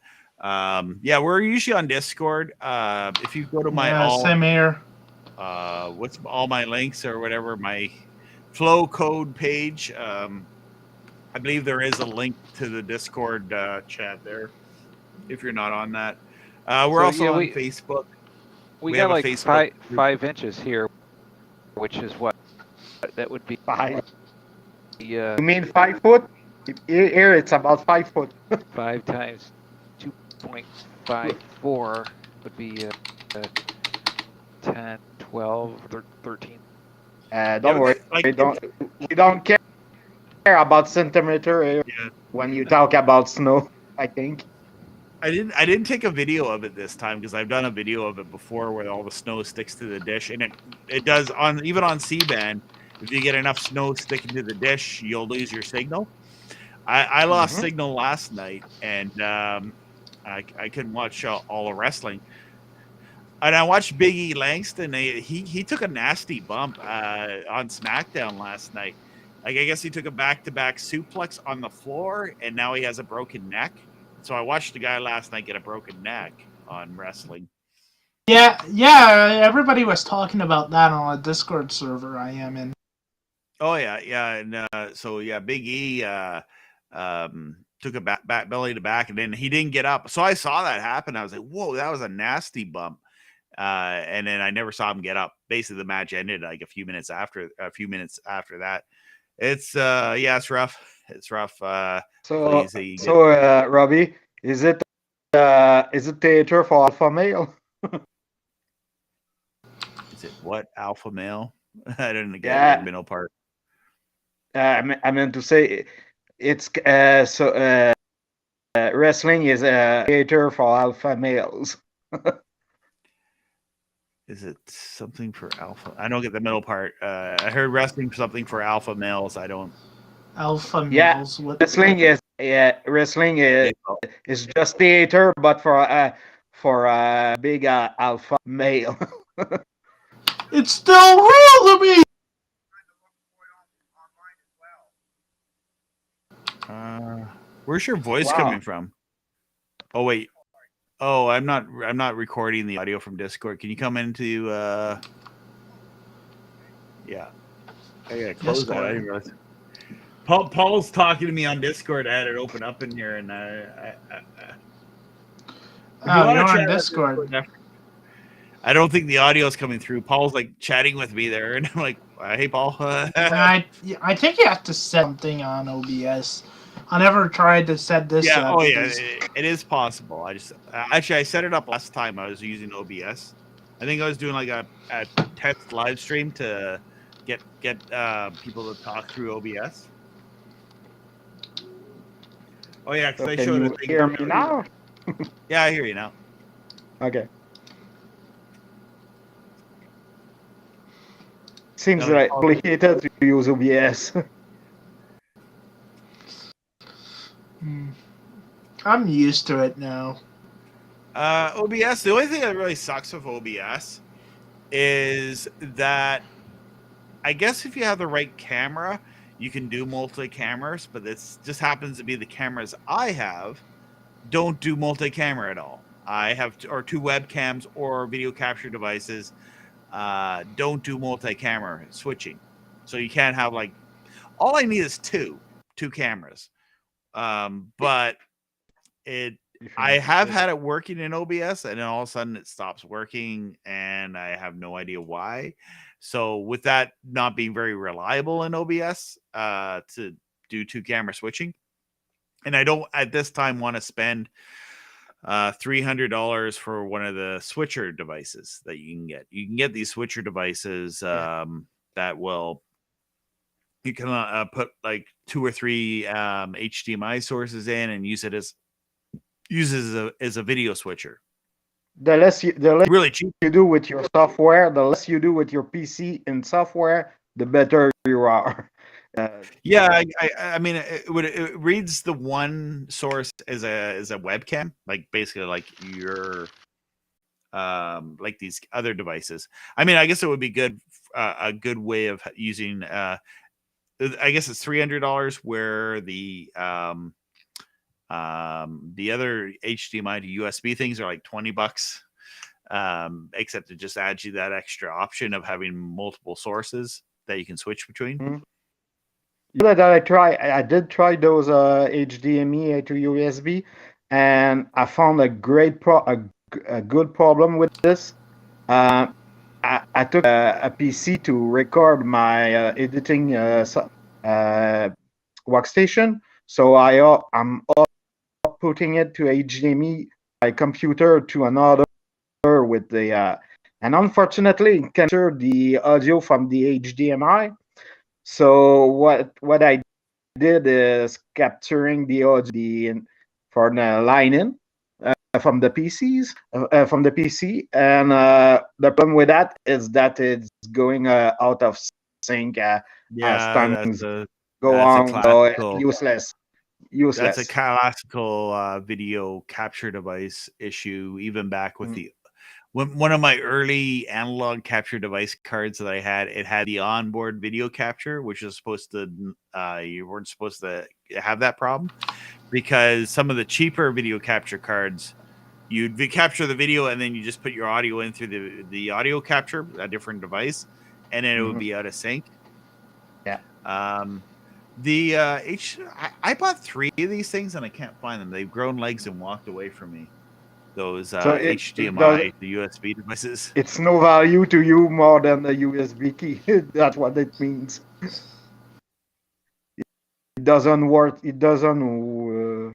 [SPEAKER 1] yeah, we're usually on Discord. If you go to my
[SPEAKER 2] same here.
[SPEAKER 1] What's all my links or whatever, my flow code page. I believe there is a link to the Discord chat there. If you're not on that, we're also on Facebook.
[SPEAKER 3] We got like Facebook 5 inches here, which is what that would be
[SPEAKER 4] 5. You mean 5 foot? Here it's about 5 foot.
[SPEAKER 3] 5 times 2.54 would be 10, 12, 13.
[SPEAKER 4] Don't worry. We don't care about centimeter when you talk about snow, I think.
[SPEAKER 1] I didn't take a video of it this time because I've done a video of it before where all the snow sticks to the dish, and it does even on C-band. If you get enough snow sticking to the dish, you'll lose your signal. I lost signal last night, and I couldn't watch all the wrestling. And I watched Big E Langston. He took a nasty bump on SmackDown last night. Like, I guess he took a back-to-back suplex on the floor, and now he has a broken neck. So I watched the guy last night get a broken neck on wrestling.
[SPEAKER 2] Yeah, everybody was talking about that on a Discord server I am in.
[SPEAKER 1] Oh, yeah. And so, yeah, Big E took a back belly to back, and then he didn't get up. So I saw that happen. I was like, whoa, that was a nasty bump. And then I never saw him get up. Basically, the match ended like a few minutes after that. It's it's rough. It's rough.
[SPEAKER 4] Robbie, is it theater for alpha male?
[SPEAKER 1] Is it what, alpha male? I didn't get the middle part.
[SPEAKER 4] I meant to say it's wrestling is a theater for alpha males.
[SPEAKER 1] Is it something for alpha? I don't get the middle part. I heard wrestling something for alpha males. I don't.
[SPEAKER 2] Alpha males.
[SPEAKER 4] Yeah, wrestling is just theater, but for a big alpha male.
[SPEAKER 2] It's still real to me.
[SPEAKER 1] Where's your voice coming from? Oh wait. Oh, I'm not recording the audio from Discord. Can you come into yeah. I gotta close that. I didn't realize. Paul's talking to me on Discord. I had it open up in here, and
[SPEAKER 2] you're on Discord.
[SPEAKER 1] I don't think the audio is coming through. Paul's like chatting with me there, and I'm like, "Hey, Paul."
[SPEAKER 2] I think you have to set something on OBS. I never tried to set this up.
[SPEAKER 1] Oh yeah, it is possible. I just actually I set it up last time I was using OBS. I think I was doing like a test live stream to get people to talk through OBS. Oh yeah, because I showed
[SPEAKER 4] you hear me now?
[SPEAKER 1] Yeah, I hear you now.
[SPEAKER 4] Okay. Seems like complicated to use OBS.
[SPEAKER 2] I'm used to it now.
[SPEAKER 1] OBS, the only thing that really sucks with OBS is that I guess if you have the right camera, you can do multi-cameras, but this just happens to be the cameras I have don't do multi-camera at all. I have two webcams or video capture devices don't do multi-camera switching. So you can't have like, all I need is two cameras. But I have had it working in OBS, and then all of a sudden it stops working, and I have no idea why. So with that not being very reliable in OBS to do two camera switching, and I don't at this time want to spend $300 for one of the switcher devices that you can get. You can get these switcher devices that will. You can put like 2 or 3 HDMI sources in and use it as a video switcher.
[SPEAKER 4] The less
[SPEAKER 1] really cheap
[SPEAKER 4] you do with your software, the less you do with your PC and software, the better you are.
[SPEAKER 1] I mean, it reads the one source as a webcam, like basically like your like these other devices. I mean, I guess it would be a good way of using. I guess it's $300, where the other HDMI to USB things are like $20. Except it just adds you that extra option of having multiple sources that you can switch between.
[SPEAKER 4] Mm-hmm. That I did try those HDMI to USB, and I found a good problem with this. I took a PC to record my editing workstation, so I'm putting it to HDMI my computer to another with the and unfortunately it captured the audio from the HDMI. So what I did is capturing the audio for the line in from the PCs from the PC, and the problem with that is that it's going out of sync as times go on. So it's useless.
[SPEAKER 1] That's a classical video capture device issue, even back with the one of my early analog capture device cards that I had, it had the onboard video capture, which is supposed to you weren't supposed to have that problem because some of the cheaper video capture cards, you'd capture the video and then you just put your audio in through the audio capture, a different device, and then it would be out of sync.
[SPEAKER 4] Yeah.
[SPEAKER 1] I bought 3 of these things and I can't find them. They've grown legs and walked away from me. Those HDMI, the USB devices.
[SPEAKER 4] It's no value to you more than the USB key. That's what it means. It doesn't work. It doesn't.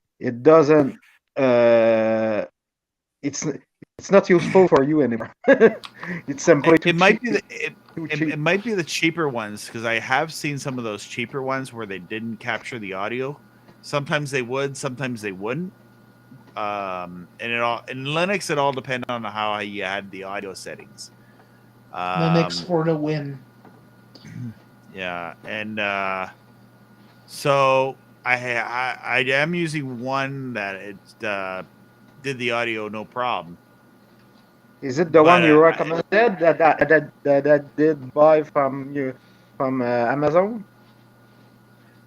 [SPEAKER 4] It's not useful for you anymore. It's simply
[SPEAKER 1] it might be it might be the cheaper ones because I have seen some of those cheaper ones where they didn't capture the audio. Sometimes they would, sometimes they wouldn't. And in Linux, it all depended on how you had the audio settings.
[SPEAKER 2] Linux for the win.
[SPEAKER 1] Yeah, and so I am using one that it did the audio no problem.
[SPEAKER 4] Is it the one you recommended that did buy from Amazon?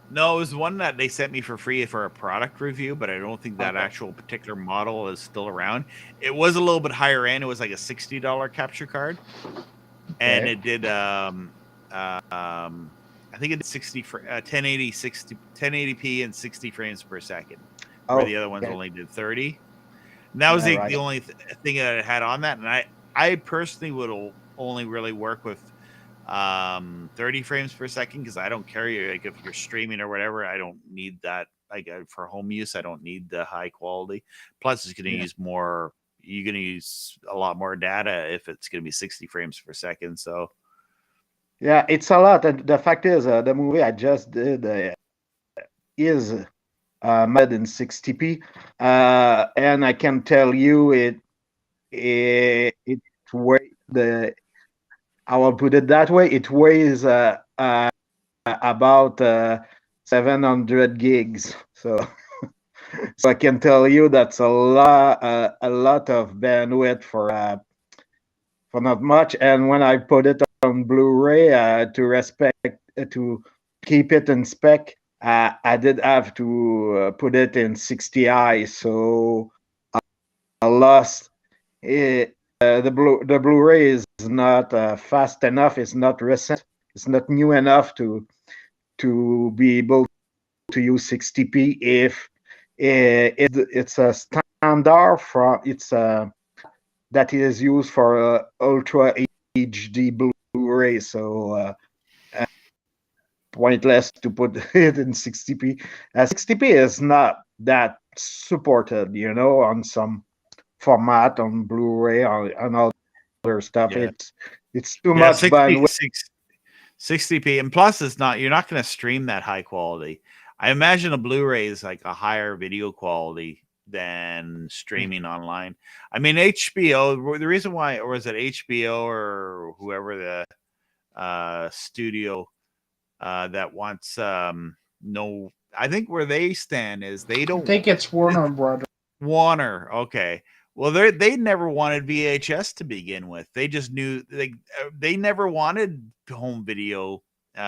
[SPEAKER 1] No, it was one that they sent me for free for a product review, but I don't think that actual particular model is still around. It was a little bit higher end. It was like a $60 capture card, and it did I think it did 1080p and 60 frames per second, where the other ones only did 30. And that was the only thing that it had on that, and I personally would only really work with 30 frames per second because I don't care, like if you're streaming or whatever, I don't need that. Like for home use, I don't need the high quality. Plus, it's going to use more. You're going to use a lot more data if it's going to be 60 frames per second. So,
[SPEAKER 4] yeah, it's a lot. And the fact is, the movie I just did is made in 60p, and I can tell you it I will put it that way. It weighs about 700 gigs. So, so I can tell you that's a lot of bandwidth for not much. And when I put it on Blu-ray to keep it in spec, I did have to put it in 60i. So I lost it. The Blu-ray is not fast enough. It's not recent. It's not new enough to be able to use 60p. If it's a standard that is used for Ultra HD Blu-ray, so pointless to put it in 60p. 60p is not that supported, on some format on Blu-ray and all other stuff.
[SPEAKER 1] Yeah.
[SPEAKER 4] It's too much bandwidth.
[SPEAKER 1] 60p, and plus you're not going to stream that high quality. I imagine a Blu-ray is like a higher video quality than streaming online. I mean, HBO, the reason why, or was it HBO or whoever the studio that wants I think where they stand is they don't.
[SPEAKER 2] I think it's Warner Brothers.
[SPEAKER 1] Warner, okay. Well, they never wanted VHS to begin with. They just knew they never wanted home video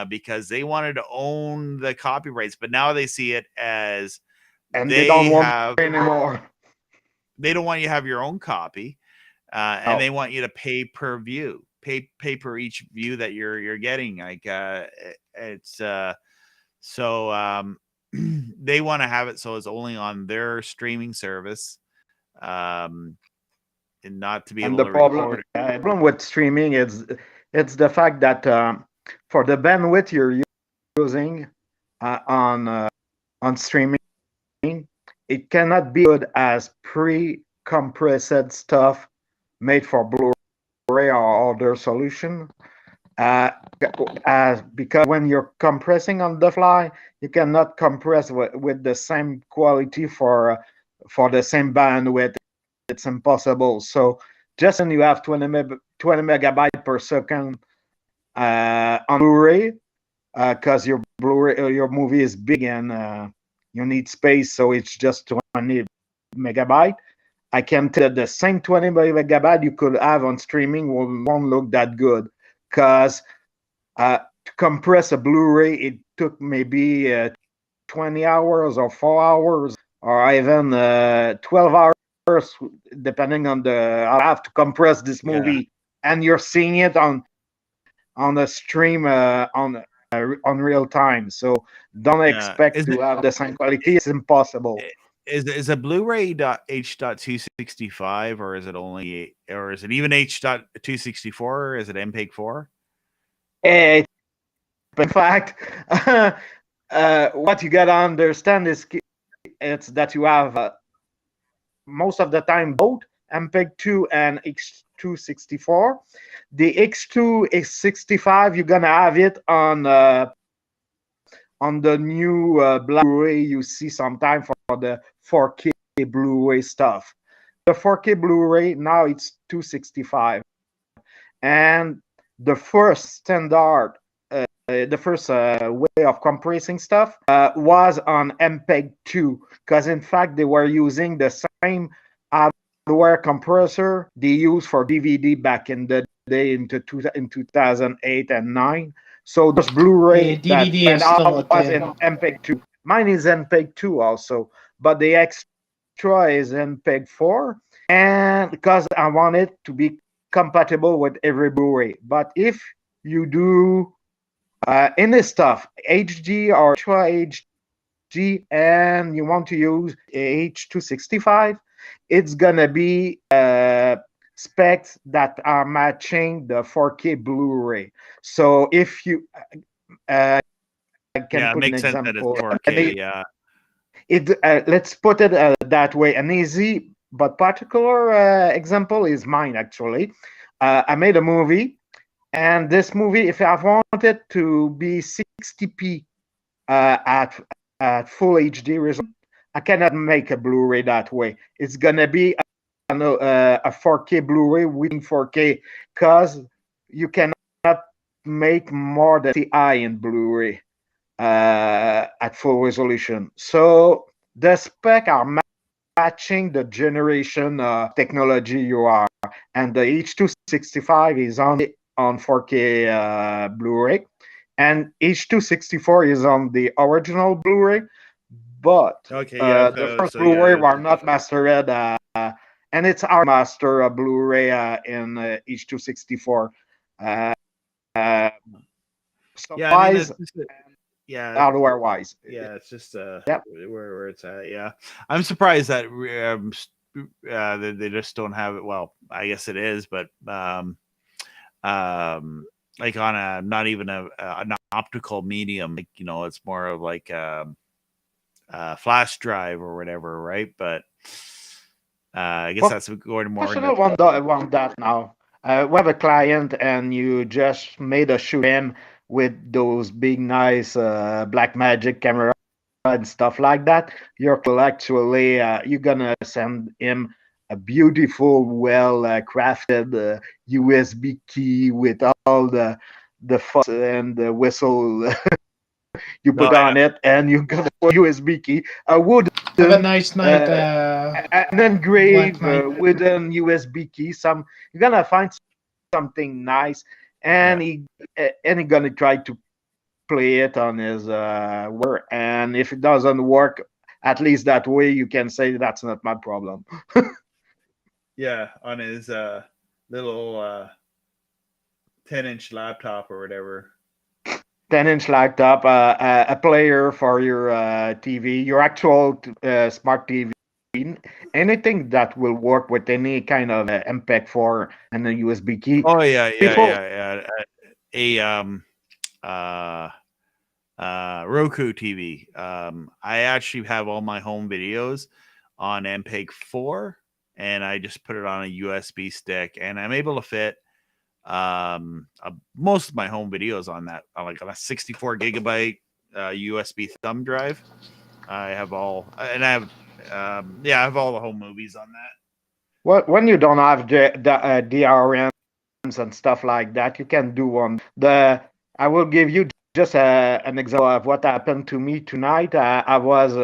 [SPEAKER 1] because they wanted to own the copyrights. But now they see it as
[SPEAKER 4] they don't want it anymore.
[SPEAKER 1] They don't want you to have your own copy, and they want you to pay per view, pay per each view that you're getting. Like it's so they want to have it so it's only on their streaming service. And not to be able to record.
[SPEAKER 4] The problem with streaming is it's the fact that for the bandwidth you're using on streaming, it cannot be good as pre-compressed stuff made for Blu-ray or other solution. Because when you're compressing on the fly, you cannot compress with the same quality for the same bandwidth. It's impossible. So just when you have 20 megabytes per second on Blu-ray, because your movie is big and you need space, so it's just 20 megabytes. I can tell that the same 20 megabyte you could have on streaming won't look that good, because to compress a Blu-ray, it took maybe 20 hours or 4 hours or even 12 hours, depending on I have to compress this movie, and you're seeing it on the stream on real time. So don't expect to have the same quality. It's impossible.
[SPEAKER 1] Is a Blu-ray H.265, or is it only, or is it even H.264, or is it MPEG 4?
[SPEAKER 4] In fact, what you gotta understand is it's that you have most of the time both MPEG 2 and H.264. The H.265, you're gonna have it on the new Blu-ray you see sometime for the 4K Blu-ray stuff. The 4K Blu-ray now it's 265, and the first standard, the first way of compressing stuff was on MPEG 2, because in fact they were using the same hardware compressor they used for DVD back in the day in 2008 and 9. So this Blu-ray that went out was in MPEG 2. Mine is MPEG 2 also, but the extra is MPEG 4, and because I want it to be compatible with every Blu-ray. But if you do any stuff, HD or Ultra HD, and you want to use H.265, it's gonna be specs that are matching the 4K Blu-ray. So if you I can put an example.
[SPEAKER 1] That it's 4K,
[SPEAKER 4] let's put it that way. An easy but particular example is mine, actually. I made a movie, and this movie, if I want it to be 60p at full HD resolution, I cannot make a Blu-ray that way. It's gonna be a 4K Blu-ray with 4K, because you cannot make more than TI in Blu-ray at full resolution. So the spec are matching the generation of technology you are, and the H.265 is only on 4K Blu-ray, and H.264 is on the original Blu-ray, but the first Blu-ray were not mastered, and it's our master Blu-ray in H.264. Wise, hardware wise,
[SPEAKER 1] it's just where it's at. Yeah, I'm surprised that they just don't have it. Well, I guess it is, but like on a not even an optical medium, like, you know, it's more of like a flash drive or whatever, right? But I guess that's going more into
[SPEAKER 4] want that now. We have a client, and you just made a shoot him with those big, nice Blackmagic camera and stuff like that. You're actually you're gonna send him a beautiful, well crafted USB key with all the fuss and the whistle you put on it, and you got a USB key. Would
[SPEAKER 2] have a nice night.
[SPEAKER 4] An engraved wooden USB key. You're gonna find something nice, and he gonna try to play it on his work. And if it doesn't work, at least that way you can say that's not my problem.
[SPEAKER 1] On his little 10-inch laptop or whatever.
[SPEAKER 4] 10-inch laptop, a player for your TV, your actual smart TV, anything that will work with any kind of MPEG 4 and a USB key.
[SPEAKER 1] Oh a Roku TV. I actually have all my home videos on MPEG 4, and I just put it on a USB stick, and I'm able to fit most of my home videos on that, like on a 64 gigabyte USB thumb drive. I have all, and I have I have all the home movies on that.
[SPEAKER 4] When you don't have the DRMs and stuff like that, you can do one. I will give you just an example of what happened to me tonight. I was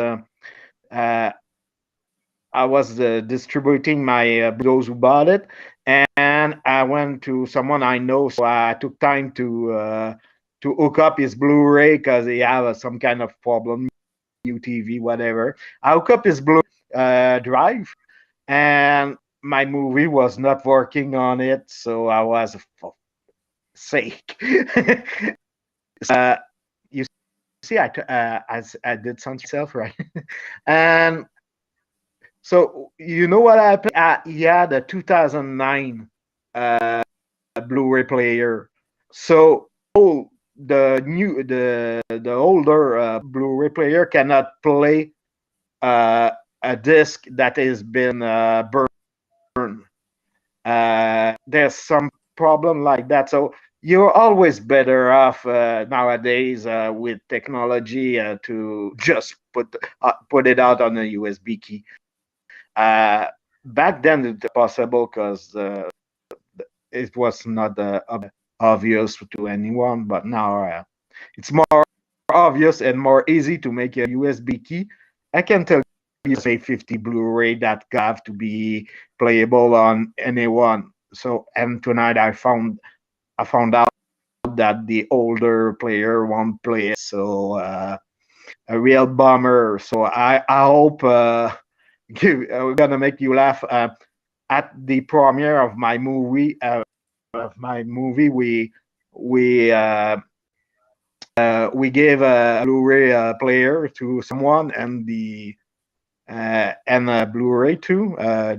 [SPEAKER 4] I was distributing my those who bought it, and I went to someone I know, so I took time to hook up his Blu-ray because he have some kind of problem, UTV, whatever. I hook up his Blu-ray drive, and my movie was not working on it, so I was for sake. uh, you see, I did something myself, right? And so you know what happened? Yeah, the 2009 Blu-ray player. So the older Blu-ray player cannot play a disc that has been burned. There's some problem like that. So you're always better off nowadays with technology to just put it out on a USB key. Back then it was possible because it was not obvious to anyone, but now it's more obvious and more easy to make a USB key. I can tell you, say 50 Blu-ray that have to be playable on anyone. So, and tonight I found out that the older player won't play it. So a real bummer. So I hope we're gonna make you laugh. At the premiere of my movie, we gave a Blu-ray player to someone and a Blu-ray too, a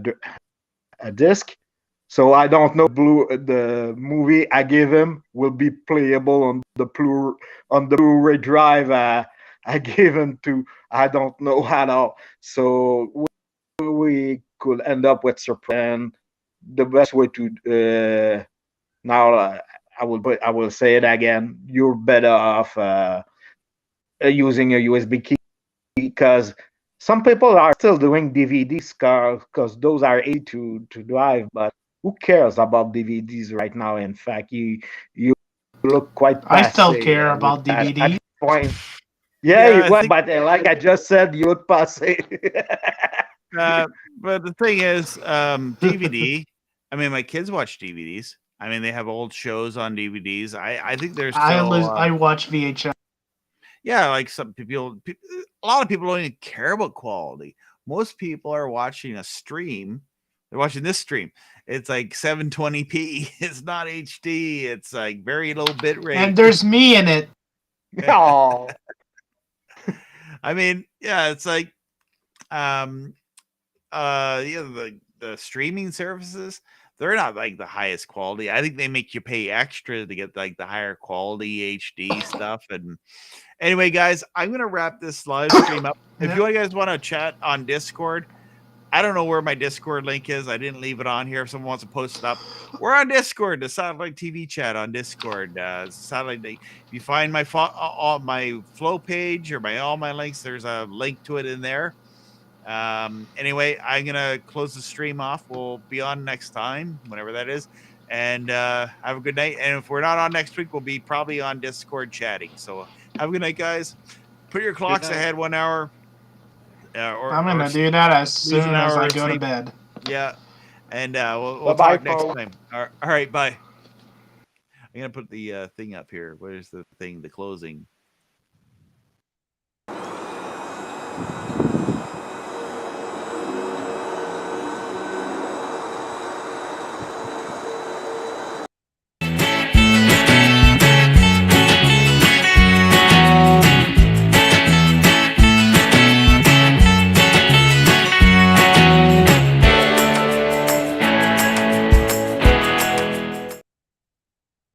[SPEAKER 4] disc. So I don't know the movie I gave him will be playable on the Blu-ray drive I gave him to. I don't know at all. So we could end up with surprise. And the best way to now I will say it again. You're better off using a USB key because some people are still doing DVDs because those are easy to drive. But who cares about DVDs right now? In fact, you look quite
[SPEAKER 2] I still
[SPEAKER 4] passe
[SPEAKER 2] care
[SPEAKER 4] with
[SPEAKER 2] about
[SPEAKER 4] that at
[SPEAKER 2] DVD.
[SPEAKER 4] this point. Yeah,
[SPEAKER 1] Yeah, I
[SPEAKER 4] well,
[SPEAKER 1] think.
[SPEAKER 4] but like I just said, you look passe.
[SPEAKER 1] But the thing is, DVD. I mean, my kids watch DVDs. I mean, they have old shows on DVDs. I think there's still,
[SPEAKER 2] I watch VHS.
[SPEAKER 1] yeah, like some people, a lot of people don't even care about quality. Most people are watching a stream. They're watching this stream. It's like 720p. It's not HD. It's like very low bit rate.
[SPEAKER 2] And there's me in it.
[SPEAKER 4] Oh,
[SPEAKER 1] I mean, yeah, it's like, yeah, the streaming services, they're not like the highest quality. I think they make you pay extra to get like the higher quality HD stuff. And anyway, guys, I'm gonna wrap this live stream up. If you guys want to chat on Discord, I don't know where my Discord link is. I didn't leave it on here. If someone wants to post it up, we're on Discord, the Satellite TV chat on Discord. Satellite. If you find my my flow page or all my links, there's a link to it in there. Anyway, I'm gonna close the stream off. We'll be on next time, whenever that is, and have a good night. And if we're not on next week, we'll be probably on Discord chatting. So have a good night, guys. Put your clocks ahead 1 hour.
[SPEAKER 2] I'm gonna do that as soon as I go to bed.
[SPEAKER 1] Yeah, and we'll
[SPEAKER 4] Bye-bye,
[SPEAKER 1] talk next
[SPEAKER 4] folks.
[SPEAKER 1] time. All right, bye. I'm gonna put the thing up here. Where's the thing? The closing.